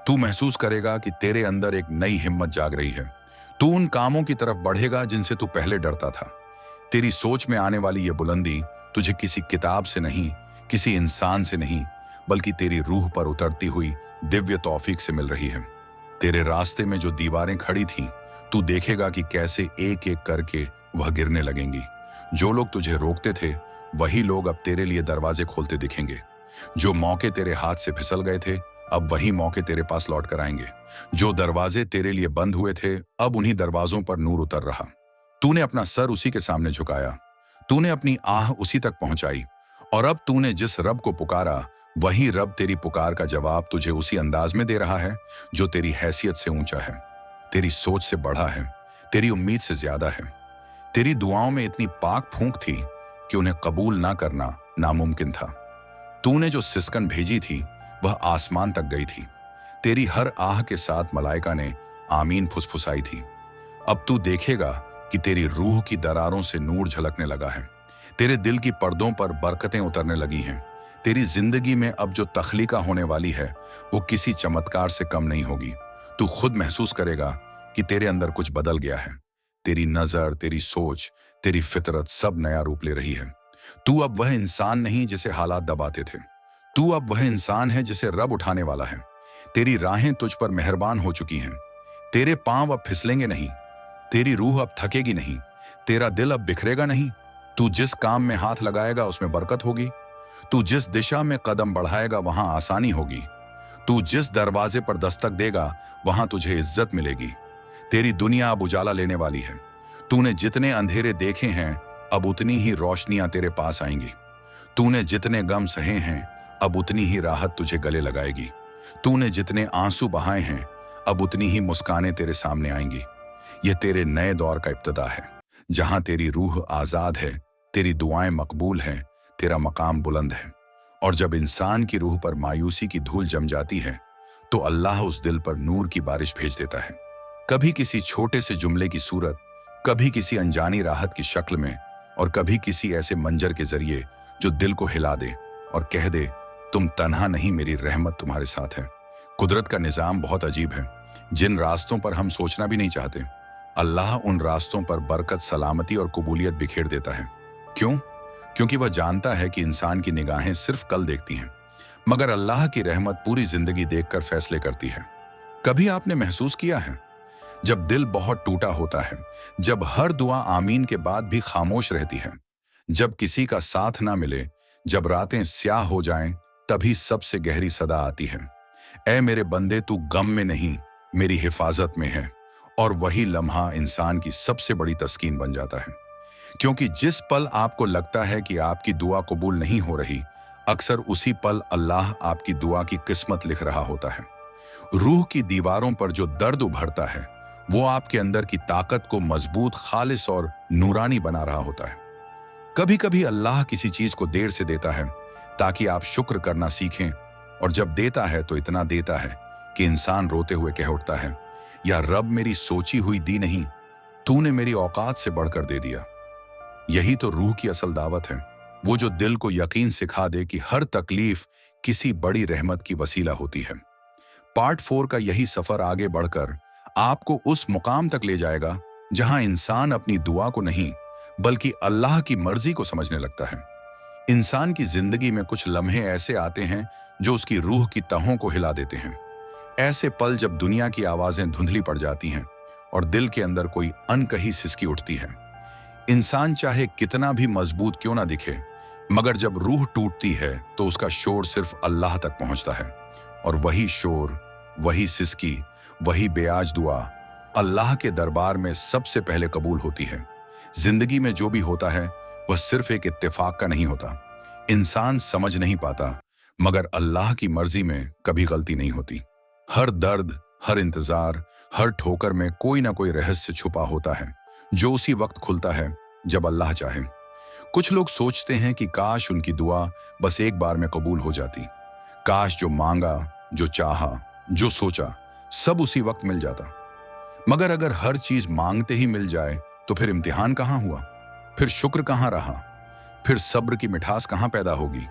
तू महसूस करेगा कि तेरे अंदर एक नई हिम्मत जाग रही है। तू उन कामों की तरफ बढ़ेगा जिनसे तू पहले डरता था। तेरी सोच में आने वाली यह बुलंदी तुझे किसी किताब से नहीं, किसी इंसान से नहीं, बल्कि तेरी रूह पर उतरती हुई दिव्य तौफीक से मिल रही है। तेरे रास्ते में जो दीवारें खड़ी थीं, तू देखेगा कि कैसे एक एक करके वह गिरने लगेंगी। जो लोग तुझे रोकते थे, वही लोग अब तेरे लिए दरवाजे खोलते दिखेंगे। जो मौके तेरे हाथ से फिसल गए थे, अब वही मौके तेरे पास लौट कर आएंगे। जो दरवाजे तेरे लिए बंद हुए थे, अब उन्हीं दरवाजों पर नूर उतर रहा। तूने अपना सर उसी के सामने झुकाया, तूने अपनी आह उसी तक पहुंचाई, और अब तूने जिस रब को पुकारा, वही रब तेरी पुकार का जवाब तुझे उसी अंदाज में दे रहा है जो तेरी हैसियत से ऊंचा है, तेरी सोच से बढ़ा है, तेरी उम्मीद से ज्यादा है। तेरी दुआओं में इतनी पाक फूंक थी कि उन्हें कबूल ना करना नामुमकिन था। तूने जो सिसकन भेजी थी वह आसमान तक गई थी। तेरी हर आह के साथ मलाइका ने आमीन फुसफुसाई थी। अब तू देखेगा कि तेरी रूह की दरारों से नूर झलकने लगा है। तेरे दिल की पर्दों पर बरकतें उतरने लगी हैं। तेरी जिंदगी में अब जो तख्लीका होने वाली है वो किसी चमत्कार से कम नहीं होगी। तू खुद महसूस करेगा कि तेरे अंदर कुछ बदल गया है। तेरी नजर, तेरी सोच, तेरी फितरत सब नया रूप ले रही है। तू अब वह इंसान नहीं जिसे हालात दबाते थे। तू अब वह इंसान है जिसे रब उठाने वाला है। तेरी राहें तुझ पर मेहरबान हो चुकी हैं। तेरे पांव अब फिसलेंगे नहीं, तेरी रूह अब थकेगी नहीं, तेरा दिल अब बिखरेगा नहीं। तू जिस काम में हाथ लगाएगा उसमें बरकत होगी। तू जिस दिशा में कदम बढ़ाएगा वहां आसानी होगी। तू जिस दरवाजे पर दस्तक देगा वहां तुझे इज्जत मिलेगी। तेरी दुनिया अब उजाला लेने वाली है। तूने जितने अंधेरे देखे हैं अब उतनी ही रोशनियां तेरे पास आएंगी। तूने जितने गम सहे हैं अब उतनी ही राहत तुझे गले लगाएगी। तूने जितने आंसू बहाए हैं अब उतनी ही मुस्कानें तेरे सामने आएंगी। यह तेरे नए दौर का इब्तिदा है, जहां तेरी रूह आजाद है, तेरी दुआएं मकबूल हैं, तेरा मकाम बुलंद है। और जब इंसान की रूह पर मायूसी की धूल जम जाती है तो अल्लाह उस दिल पर नूर की बारिश भेज देता है। कभी किसी छोटे से जुमले की सूरत, कभी किसी अनजानी राहत की शक्ल में, और कभी किसी ऐसे मंजर के जरिए जो दिल को हिला दे और कह दे, तुम तन्हा नहीं, मेरी रहमत तुम्हारे साथ है। कुदरत का निजाम बहुत अजीब है। जिन रास्तों पर हम सोचना भी नहीं चाहते, अल्लाह उन रास्तों पर बरकत, सलामती और कबूलियत बिखेर देता है। क्यों? क्योंकि वह जानता है कि इंसान की निगाहें सिर्फ कल देखती हैं, मगर अल्लाह की रहमत पूरी जिंदगी देखकर फैसले करती है। कभी आपने महसूस किया है, जब दिल बहुत टूटा होता है, जब हर दुआ आमीन के बाद भी खामोश रहती है, जब किसी का साथ ना मिले, जब रातें स्याह हो जाएं, तभी सबसे गहरी सदा आती है, ऐ मेरे बंदे तू गम में नहीं, मेरी हिफाजत में है। और वही लम्हा इंसान की सबसे बड़ी तस्कीन बन जाता है। क्योंकि जिस पल आपको लगता है कि आपकी दुआ कबूल नहीं हो रही, अक्सर उसी पल अल्लाह आपकी दुआ की किस्मत लिख रहा होता है। रूह की दीवारों पर जो दर्द उभरता है वो आपके अंदर की ताकत को मजबूत, खालिस और नूरानी बना रहा होता है। कभी कभी अल्लाह किसी चीज को देर से देता है ताकि आप शुक्र करना सीखें, और जब देता है तो इतना देता है कि इंसान रोते हुए कह उठता है, या रब मेरी सोची हुई दी नहीं, तूने मेरी औकात से बढ़कर दे दिया। यही तो रूह की असल दावत है, वो जो दिल को यकीन सिखा दे कि हर तकलीफ किसी बड़ी रहमत की वसीला होती है। पार्ट 4 का यही सफर आगे बढ़कर आपको उस मुकाम तक ले जाएगा जहां इंसान अपनी दुआ को नहीं बल्कि अल्लाह की मर्जी को समझने लगता है। इंसान की जिंदगी में कुछ लम्हे ऐसे आते हैं जो उसकी रूह की तहों को हिला देते हैं। ऐसे पल जब दुनिया की आवाजें धुंधली पड़ जाती हैं और दिल के अंदर कोई अनकही सिसकी उठती है। इंसान चाहे कितना भी मजबूत क्यों ना दिखे, मगर जब रूह टूटती है तो उसका शोर सिर्फ अल्लाह तक पहुंचता है, और वही शोर, वही सिसकी, वही बेआज दुआ अल्लाह के दरबार में सबसे पहले कबूल होती है। जिंदगी में जो भी होता है वह सिर्फ एक इत्तेफाक का नहीं होता। इंसान समझ नहीं पाता, मगर अल्लाह की मर्जी में कभी गलती नहीं होती। हर दर्द, हर इंतजार, हर ठोकर में कोई ना कोई रहस्य छुपा होता है जो उसी वक्त खुलता है जब अल्लाह चाहे। कुछ लोग सोचते हैं कि काश उनकी दुआ बस एक बार में कबूल हो जाती, काश जो मांगा, जो चाहा, जो सोचा सब उसी वक्त मिल जाता। मगर अगर हर चीज मांगते ही मिल जाए तो फिर इम्तिहान कहां हुआ, फिर शुक्र कहां रहा, फिर सब्र की मिठास कहां पैदा होगी।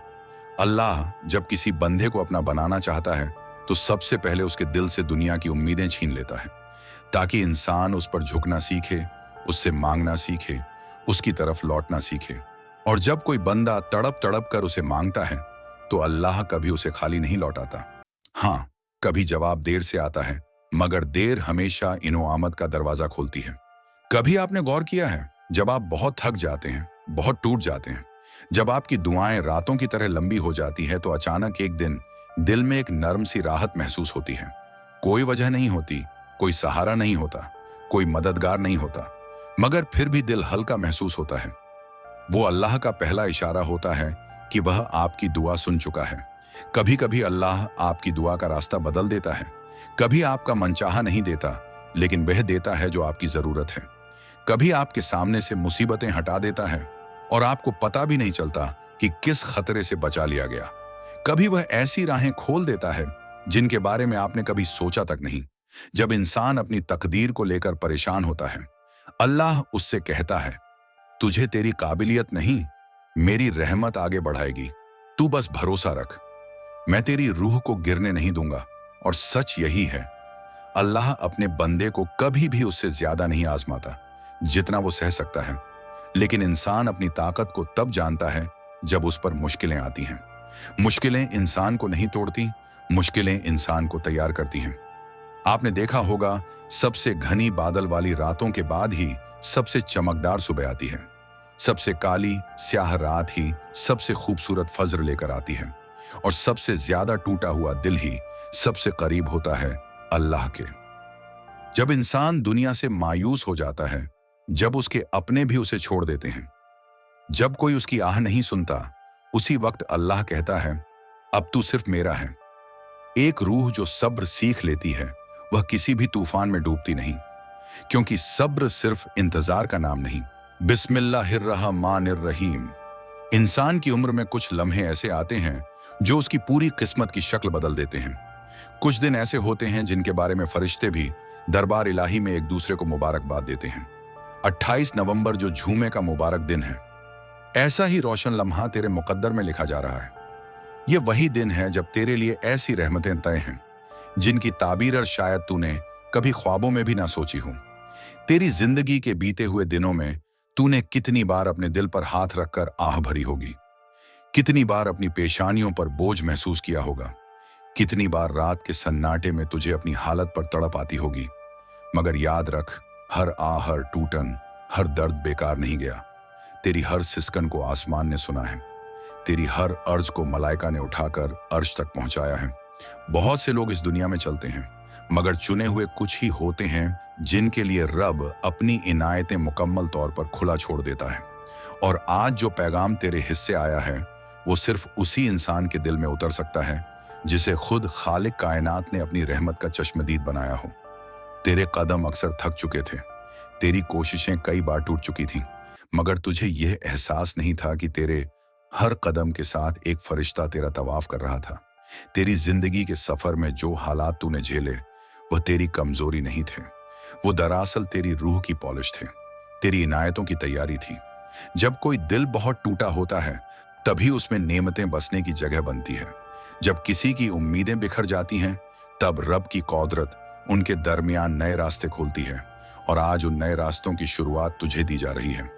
अल्लाह जब किसी बंदे को अपना बनाना चाहता है तो सबसे पहले उसके दिल से दुनिया की उम्मीदें छीन लेता है, ताकि इंसान उस पर झुकना सीखे, उससे मांगना सीखे, उसकी तरफ लौटना सीखे। और जब कोई बंदा तड़प तड़प कर उसे मांगता है तो अल्लाह कभी उसे खाली नहीं लौटाता। हाँ, कभी जवाब देर से आता है, मगर देर हमेशा इनो आमद का दरवाजा खोलती है। कभी आपने गौर किया है, जब आप बहुत थक जाते हैं, बहुत टूट जाते हैं, जब आपकी दुआएं रातों की तरह लंबी हो जाती है, तो अचानक एक दिन दिल में एक नरम सी राहत महसूस होती है। कोई वजह नहीं होती, कोई सहारा नहीं होता, कोई मददगार नहीं होता, मगर फिर भी दिल हल्का महसूस होता है। वो अल्लाह का पहला इशारा होता है कि वह आपकी दुआ सुन चुका है। कभी कभी अल्लाह आपकी दुआ का रास्ता बदल देता है। कभी आपका मनचाहा नहीं देता, लेकिन वह देता है जो आपकी जरूरत है। कभी आपके सामने से मुसीबतें हटा देता है और आपको पता भी नहीं चलता कि किस खतरे से बचा लिया गया। कभी वह ऐसी राहें खोल देता है जिनके बारे में आपने कभी सोचा तक नहीं। जब इंसान अपनी तकदीर को लेकर परेशान होता है, अल्लाह उससे कहता है, तुझे तेरी काबिलियत नहीं, मेरी रहमत आगे बढ़ाएगी, तू बस भरोसा रख, मैं तेरी रूह को गिरने नहीं दूंगा। और सच यही है, अल्लाह अपने बंदे को कभी भी उससे ज्यादा नहीं आजमाता, जितना वो सह सकता है। लेकिन इंसान अपनी ताकत को तब जानता है जब उस पर मुश्किलें आती हैं। मुश्किलें इंसान को नहीं तोड़ती, मुश्किलें इंसान को तैयार करती हैं। आपने देखा होगा, सबसे घनी बादल वाली रातों के बाद ही सबसे चमकदार सुबह आती है। सबसे काली स्याह रात ही सबसे खूबसूरत फज्र लेकर आती है। और सबसे ज्यादा टूटा हुआ दिल ही सबसे करीब होता है अल्लाह के। जब इंसान दुनिया से मायूस हो जाता है, जब उसके अपने भी उसे छोड़ देते हैं, जब कोई उसकी आह नहीं सुनता, उसी वक्त अल्लाह कहता है, अब तू सिर्फ मेरा है। एक रूह जो सब्र सीख लेती है, वह किसी भी तूफान में डूबती नहीं, क्योंकि सब्र सिर्फ इंतजार का नाम नहीं। बिस्मिल्लाहिर्रहमानिर्रहीम। इंसान की उम्र में कुछ लम्हे ऐसे आते हैं जो उसकी पूरी किस्मत की शक्ल बदल देते हैं। कुछ दिन ऐसे होते हैं जिनके बारे में फरिश्ते भी दरबार इलाही में एक दूसरे को मुबारकबाद देते हैं। 28 नवंबर जो झूमे का मुबारक दिन है, ऐसा ही रोशन लम्हा तेरे मुकद्दर में लिखा जा रहा है। ये वही दिन है जब तेरे लिए ऐसी रहमतें तय हैं जिनकी ताबीर शायद तूने कभी ख्वाबों में भी ना सोची हो। तेरी जिंदगी के बीते हुए दिनों में तूने कितनी बार अपने दिल पर हाथ रखकर आह भरी होगी, कितनी बार अपनी पेशानियों पर बोझ महसूस किया होगा, कितनी बार रात के सन्नाटे में तुझे अपनी हालत पर तड़प आती होगी। मगर याद रख, हर आह, हर टूटन, हर दर्द बेकार नहीं गया। तेरी हर सिसकन को आसमान ने सुना है, तेरी हर अर्ज को मलाइका ने उठाकर अर्श तक पहुंचाया है। बहुत से लोग इस दुनिया में चलते हैं, मगर चुने हुए कुछ ही होते हैं जिनके लिए रब अपनी इनायतें मुकम्मल तौर पर खुला छोड़ देता है। और आज जो पैगाम तेरे हिस्से आया है, वो सिर्फ उसी इंसान के दिल में उतर सकता है जिसे खुद खालिक कायनात ने अपनी रहमत का चश्मदीद बनाया हो। तेरे कदम अक्सर थक चुके थे, तेरी कोशिशें कई बार टूट चुकी थीं, मगर तुझे यह एहसास नहीं था कि तेरे हर कदम के साथ एक फरिश्ता तेरा तवाफ कर रहा था। तेरी जिंदगी के सफर में जो हालात तूने झेले, वह तेरी कमजोरी नहीं थे, वो दरअसल तेरी रूह की पॉलिश थे, तेरी इनायतों की तैयारी थी। जब कोई दिल बहुत टूटा होता है, तभी उसमें नेमतें बसने की जगह बनती है। जब किसी की उम्मीदें बिखर जाती हैं, तब रब की कौदरत उनके दरमियान नए रास्ते खोलती है। और आज उन नए रास्तों की शुरुआत तुझे दी जा रही है,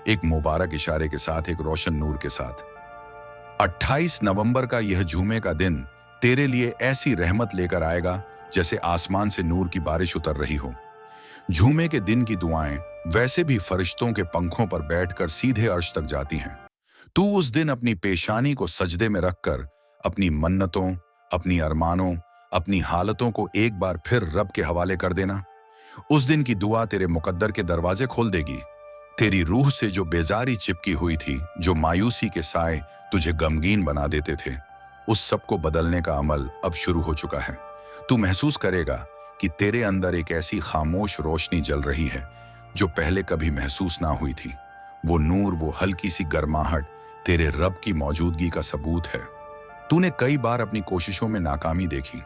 एक मुबारक इशारे के साथ, एक रोशन नूर के साथ। 28 नवंबर का यह झूमे का दिन तेरे लिए ऐसी रहमत लेकर आएगा जैसे आसमान से नूर की बारिश उतर रही हो। झूमे के दिन की दुआएं वैसे भी फरिश्तों के पंखों पर बैठकर सीधे अर्श तक जाती हैं। तू उस दिन अपनी पेशानी को सजदे में रखकर अपनी मन्नतों, अपनी अरमानों, अपनी हालतों को एक बार फिर रब के हवाले कर देना। उस दिन की दुआ तेरे मुकद्दर के दरवाजे खोल देगी। तेरी रूह से जो बेजारी चिपकी हुई थी, जो मायूसी के साए तुझे गमगीन बना देते थे, उस सब को बदलने का अमल अब शुरू हो चुका है। तू महसूस करेगा कि तेरे अंदर एक ऐसी खामोश रोशनी जल रही है जो पहले कभी महसूस ना हुई थी। वो नूर, वो हल्की सी गर्माहट तेरे रब की मौजूदगी का सबूत है। तूने कई बार अपनी कोशिशों में नाकामी देखी।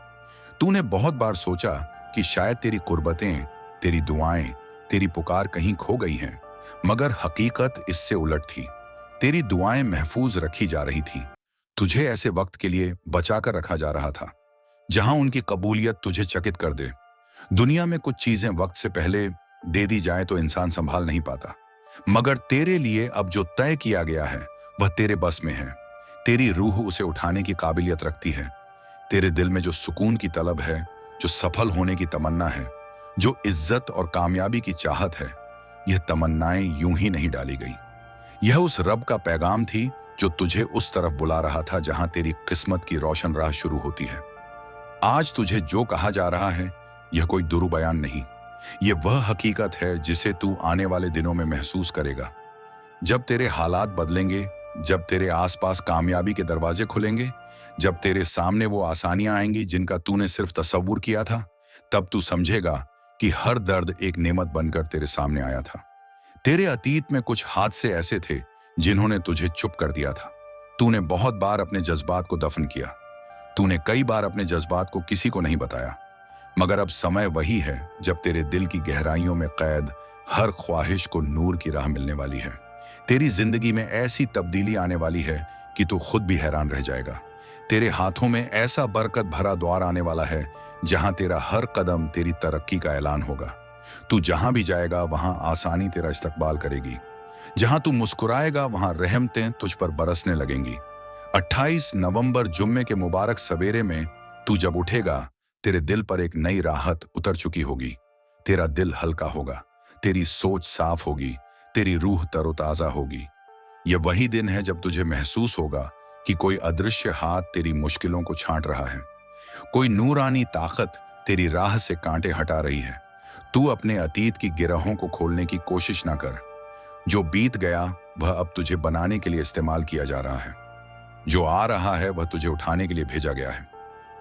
तूने बहुत बार सोचा कि शायद तेरी कुर्बतें, तेरी दुआएं, तेरी पुकार कहीं खो गई हैं, मगर हकीकत इससे उलट थी। तेरी दुआएं महफूज रखी जा रही थी। तुझे ऐसे वक्त के लिए बचाकर रखा जा रहा था जहां उनकी कबूलियत तुझे चकित कर दे। दुनिया में कुछ चीजें वक्त से पहले दे दी जाए तो इंसान संभाल नहीं पाता, मगर तेरे लिए अब जो तय किया गया है वह तेरे बस में है। तेरी रूह उसे उठाने की काबिलियत रखती है। तेरे दिल में जो सुकून की तलब है, जो सफल होने की तमन्ना है, जो इज्जत और कामयाबी की चाहत है, यह तमन्नाएं यूं ही नहीं डाली गई। यह उस रब का पैगाम थी जो तुझे उस तरफ बुला रहा था जहां तेरी किस्मत की रोशन राह शुरू होती है। आज तुझे जो कहा जा रहा है, यह कोई दुरू बयान नहीं, यह वह हकीकत है जिसे तू आने वाले दिनों में महसूस करेगा। जब तेरे हालात बदलेंगे, जब तेरे आसपास कामयाबी के दरवाजे खुलेंगे, जब तेरे सामने वो आसानियां आएंगी जिनका तूने सिर्फ तसव्वुर किया था, तब तू समझेगा कि हर दर्द एक नेमत बनकर तेरे सामने आया था। तेरे अतीत में कुछ हादसे ऐसे थे जिन्होंने तुझे चुप कर दिया था। तूने बहुत बार अपने जज्बात को दफन किया, तूने कई बार अपने जज्बात को किसी को नहीं बताया, मगर अब समय वही है जब तेरे दिल की गहराइयों में कैद हर ख्वाहिश को नूर की राह मिलने वाली है। तेरी जिंदगी में ऐसी तब्दीली आने वाली है कि तू खुद भी हैरान रह जाएगा। तेरे हाथों में ऐसा बरकत भरा द्वार आने वाला है जहां तेरा हर कदम तेरी तरक्की का ऐलान होगा। तू जहां भी जाएगा वहां आसानी तेरा इस्तकबाल करेगी। जहां तू मुस्कुराएगा वहां रहमतें तुझ पर बरसने लगेंगी। 28 नवंबर जुम्मे के मुबारक सवेरे में तू जब उठेगा, तेरे दिल पर एक नई राहत उतर चुकी होगी। तेरा दिल हल्का होगा, तेरी सोच साफ होगी, तेरी रूह तरोताजा होगी। यह वही दिन है जब तुझे महसूस होगा कि कोई अदृश्य हाथ तेरी मुश्किलों को छांट रहा है। कोई नूरानी ताकत तेरी राह से कांटे हटा रही है। तू अपने अतीत की गिरहों को खोलने की कोशिश ना कर। जो बीत गया वह अब तुझे बनाने के लिए इस्तेमाल किया जा रहा है। जो आ रहा है वह तुझे उठाने के लिए भेजा गया है।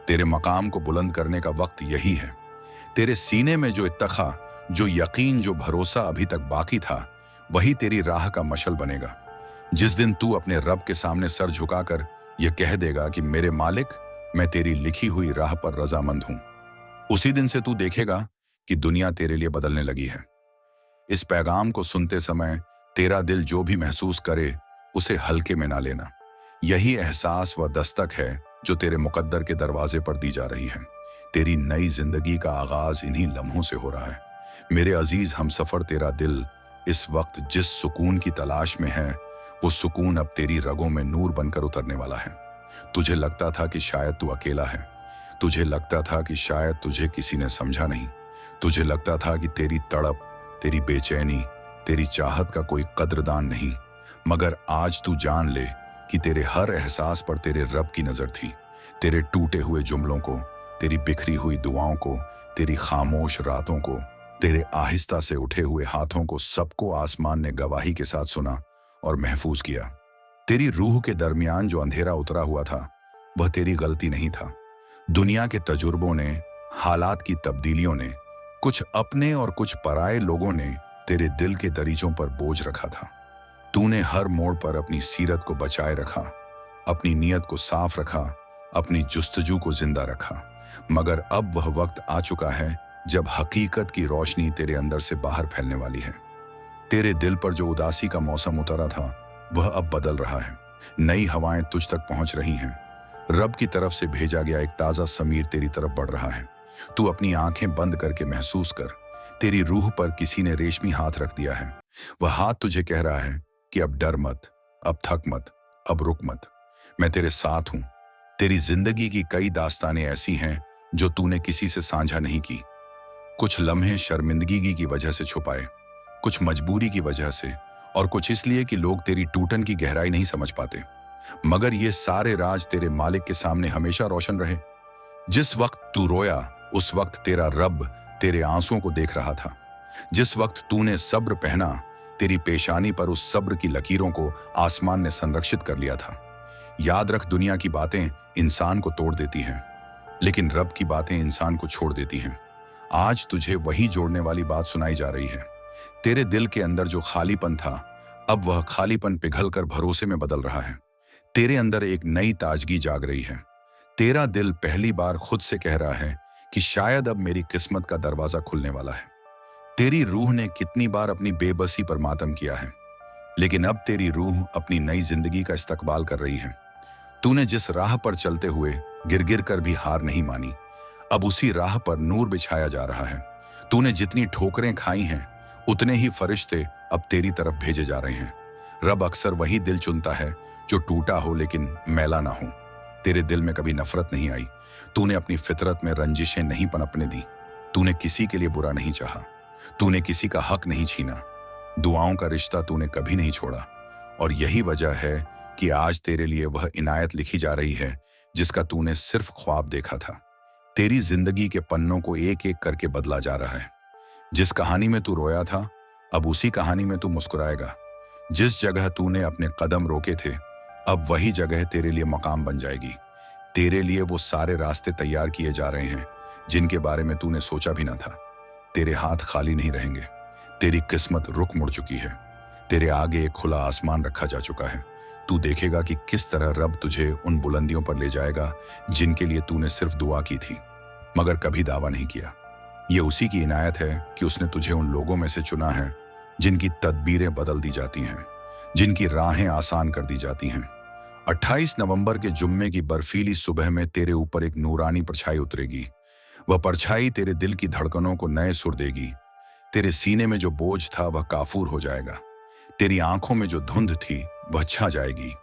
तेरे मकाम को बुलंद करने का वक्त यही है। तेरे सीने में जो इत्तखा, जो यकीन, जो भरोसा अभी तक बाकी था, वही तेरी राह का मशल बनेगा। जिस दिन तू अपने रब के सामने सर झुकाकर यह कह देगा कि मेरे मालिक, मैं तेरी लिखी हुई राह पर रजामंद हूं, उसी दिन से तू देखेगा कि दुनिया तेरे लिए बदलने लगी है। इस पैगाम को सुनते समय तेरा दिल जो भी महसूस करे उसे हल्के में ना लेना। यही एहसास व दस्तक है जो तेरे मुकद्दर के दरवाजे पर दी जा रही है। तेरी नई जिंदगी का आगाज इन्हीं लम्हों से हो रहा है। मेरे अजीज हमसफर, तेरा दिल इस वक्त जिस सुकून की तलाश में है, वो सुकून अब तेरी रगों में नूर बनकर उतरने वाला है। तुझे लगता था कि शायद तू अकेला है। तुझे लगता था कि शायद तुझे किसी ने समझा नहीं। तुझे लगता था कि तेरी तड़प, तेरी बेचैनी, तेरी चाहत का कोई कद्रदान नहीं। मगर आज तू जान ले कि तेरे हर एहसास पर तेरे रब की नजर थी। तेरे टूटे हुए जुमलों को, तेरी बिखरी हुई दुआओं को, तेरी खामोश रातों को, तेरे आहिस्ता से उठे हुए हाथों को, सबको आसमान ने गवाही के साथ सुना और महफूज किया। तेरी रूह के दरमियान जो अंधेरा उतरा हुआ था, वह तेरी गलती नहीं था। दुनिया के तजुर्बों ने, हालात की तब्दीलियों ने, कुछ अपने और कुछ पराए लोगों ने तेरे दिल के दरीचों पर बोझ रखा था। तूने हर मोड़ पर अपनी सीरत को बचाए रखा, अपनी नीयत को साफ रखा, अपनी जुस्तजू को जिंदा रखा। मगर अब वह वक्त आ चुका है जब हकीकत की रोशनी तेरे अंदर से बाहर फैलने वाली है। तेरे दिल पर जो उदासी का मौसम उतरा था, वह अब बदल रहा है। नई हवाएं तुझ तक पहुंच रही हैं। रब की तरफ से भेजा गया एक ताजा समीर तेरी तरफ बढ़ रहा है। तू अपनी आंखें बंद करके महसूस कर, तेरी रूह पर किसी ने रेशमी हाथ रख दिया है। वह हाथ तुझे कह रहा है कि अब डर मत, अब थक मत, अब रुक मत, मैं तेरे साथ हूं। तेरी जिंदगी की कई दास्तानें ऐसी हैं जो तूने किसी से साझा नहीं की। कुछ लम्हे शर्मिंदगी की वजह से छुपाए, कुछ मजबूरी की वजह से, और कुछ इसलिए कि लोग तेरी टूटन की गहराई नहीं समझ पाते। मगर ये सारे राज तेरे मालिक के सामने हमेशा रोशन रहे। जिस वक्त तू रोया, उस वक्त तेरा रब तेरे आंसुओं को देख रहा था। जिस वक्त तूने सब्र पहना, तेरी पेशानी पर उस सब्र की लकीरों को आसमान ने संरक्षित कर लिया था। याद रख, दुनिया की बातें इंसान को तोड़ देती हैं, लेकिन रब की बातें इंसान को छोड़ देती हैं। आज तुझे वही जोड़ने वाली बात सुनाई जा रही है। तेरे दिल के अंदर जो खालीपन था, अब वह खालीपन पिघलकर भरोसे में बदल रहा है। तेरे अंदर एक नई ताजगी जाग रही है। तेरा दिल पहली बार खुद से कह रहा है कि शायद अब मेरी किस्मत का दरवाजा खुलने वाला है। तेरी रूह ने कितनी बार अपनी बेबसी पर मातम किया है, लेकिन अब तेरी रूह अपनी नई जिंदगी का इस्तकबाल कर रही है। तूने जिस राह पर चलते हुए गिर गिर कर भी हार नहीं मानी, अब उसी राह पर नूर बिछाया जा रहा है। तूने जितनी ठोकरें खाई हैं, उतने ही फरिश्ते अब तेरी तरफ भेजे जा रहे हैं। रब अक्सर वही दिल चुनता है जो टूटा हो लेकिन मैला ना हो। तेरे दिल में कभी नफरत नहीं आई। तूने अपनी फितरत में रंजिशें नहीं पनपने दी। तूने किसी के लिए बुरा नहीं चाहा। तूने किसी का हक नहीं छीना। दुआओं का रिश्ता तूने कभी नहीं छोड़ा। और यही वजह है कि आज तेरे लिए वह इनायत लिखी जा रही है जिसका तूने सिर्फ ख्वाब देखा था। तेरी जिंदगी के पन्नों को एक एक करके बदला जा रहा है। जिस कहानी में तू रोया था, अब उसी कहानी में तू मुस्कुराएगा। जिस जगह तूने अपने कदम रोके थे, अब वही जगह तेरे लिए मकाम बन जाएगी। तेरे लिए वो सारे रास्ते तैयार किए जा रहे हैं जिनके बारे में तूने सोचा भी ना था। तेरे हाथ खाली नहीं रहेंगे। तेरी किस्मत रुक मुड़ चुकी है। तेरे आगे एक खुला आसमान रखा जा चुका है। तू देखेगा कि किस तरह रब तुझे उन बुलंदियों पर ले जाएगा जिनके लिए तूने सिर्फ दुआ की थी, मगर कभी दावा नहीं किया। ये उसी की इनायत है कि उसने तुझे उन लोगों में से चुना है जिनकी तदबीरें बदल दी जाती हैं, जिनकी राहें आसान कर दी जाती हैं। 28 नवंबर के जुम्मे की बर्फीली सुबह में तेरे ऊपर एक नूरानी परछाई उतरेगी। वह परछाई तेरे दिल की धड़कनों को नए सुर देगी। तेरे सीने में जो बोझ था वह काफूर हो जाएगा। तेरी आंखों में जो धुंध थी वह छा जाएगी।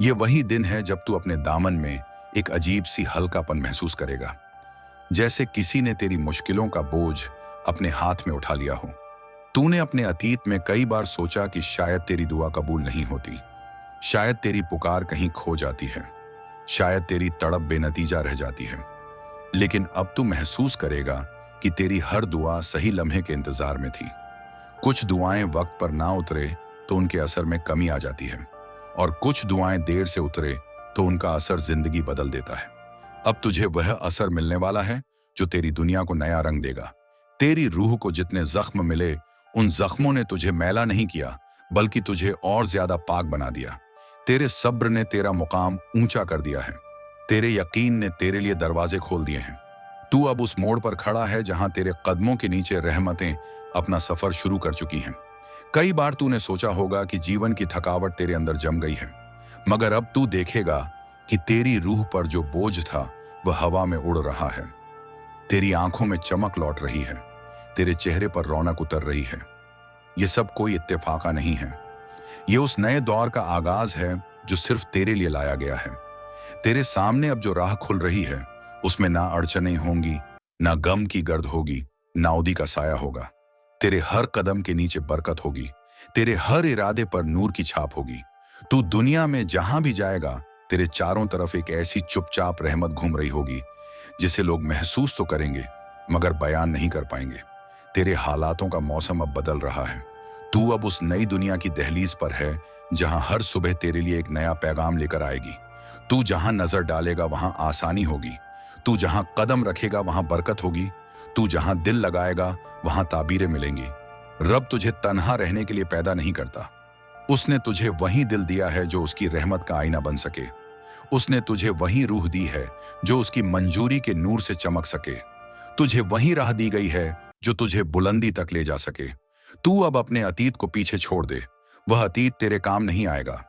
ये वही दिन है जब तू अपने दामन में एक अजीब सी हल्कापन महसूस करेगा, जैसे किसी ने तेरी मुश्किलों का बोझ अपने हाथ में उठा लिया हो। तूने अपने अतीत में कई बार सोचा कि शायद तेरी दुआ कबूल नहीं होती, शायद तेरी पुकार कहीं खो जाती है, शायद तेरी तड़प बेनतीजा रह जाती है। लेकिन अब तू महसूस करेगा कि तेरी हर दुआ सही लम्हे के इंतजार में थी। कुछ दुआएं वक्त पर ना उतरे तो उनके असर में कमी आ जाती है, और कुछ दुआएं देर से उतरे तो उनका असर जिंदगी बदल देता है। अब तुझे वह असर मिलने वाला है जो तेरी दुनिया को नया रंग देगा। तेरी रूह को जितने जख्म मिले, उन जख्मों ने तुझे मैला नहीं किया, बल्कि तुझे और ज्यादा पाक बना दिया। तेरे सब्र ने तेरा मुकाम ऊंचा कर दिया है। तेरे यकीन ने तेरे लिए दरवाजे खोल दिए हैं। तू अब उस मोड़ पर खड़ा है जहां तेरे कदमों के नीचे रहमतें अपना सफर शुरू कर चुकी हैं। कई बार तूने सोचा होगा कि जीवन की थकावट तेरे अंदर जम गई है, मगर अब तू देखेगा कि तेरी रूह पर जो बोझ था वह हवा में उड़ रहा है। तेरी आंखों में चमक लौट रही है, तेरे चेहरे पर रौनक उतर रही है। यह सब कोई इत्तेफाका नहीं है, ये उस नए दौर का आगाज है जो सिर्फ तेरे लिए लाया गया है। तेरे सामने अब जो राह खुल रही है उसमें ना अड़चनें होंगी, ना गम की गर्द होगी, ना उदी का साया होगा। तेरे हर कदम के नीचे बरकत होगी, तेरे हर इरादे पर नूर की छाप होगी। तू दुनिया में जहां भी जाएगा तेरे चारों तरफ एक ऐसी चुपचाप रहमत घूम रही होगी जिसे लोग महसूस तो करेंगे मगर बयान नहीं कर पाएंगे। तेरे हालातों का मौसम अब बदल रहा है। तू अब उस नई दुनिया की दहलीज पर है जहां हर सुबह तेरे लिए एक नया पैगाम लेकर आएगी। तू जहां नजर डालेगा वहां आसानी होगी, तू जहां कदम रखेगा वहां बरकत होगी, तू जहां दिल लगाएगा वहां ताबीरें मिलेंगी। रब तुझे तन्हा रहने के लिए पैदा नहीं करता, उसने तुझे वही दिल दिया है जो उसकी रहमत का आईना बन सके। उसने तुझे वही रूह दी है जो उसकी मंजूरी के नूर से चमक सके। तुझे वही राह दी गई है जो तुझे बुलंदी तक ले जा सके। तू अब अपने अतीत को पीछे छोड़ दे, वह अतीत तेरे काम नहीं आएगा।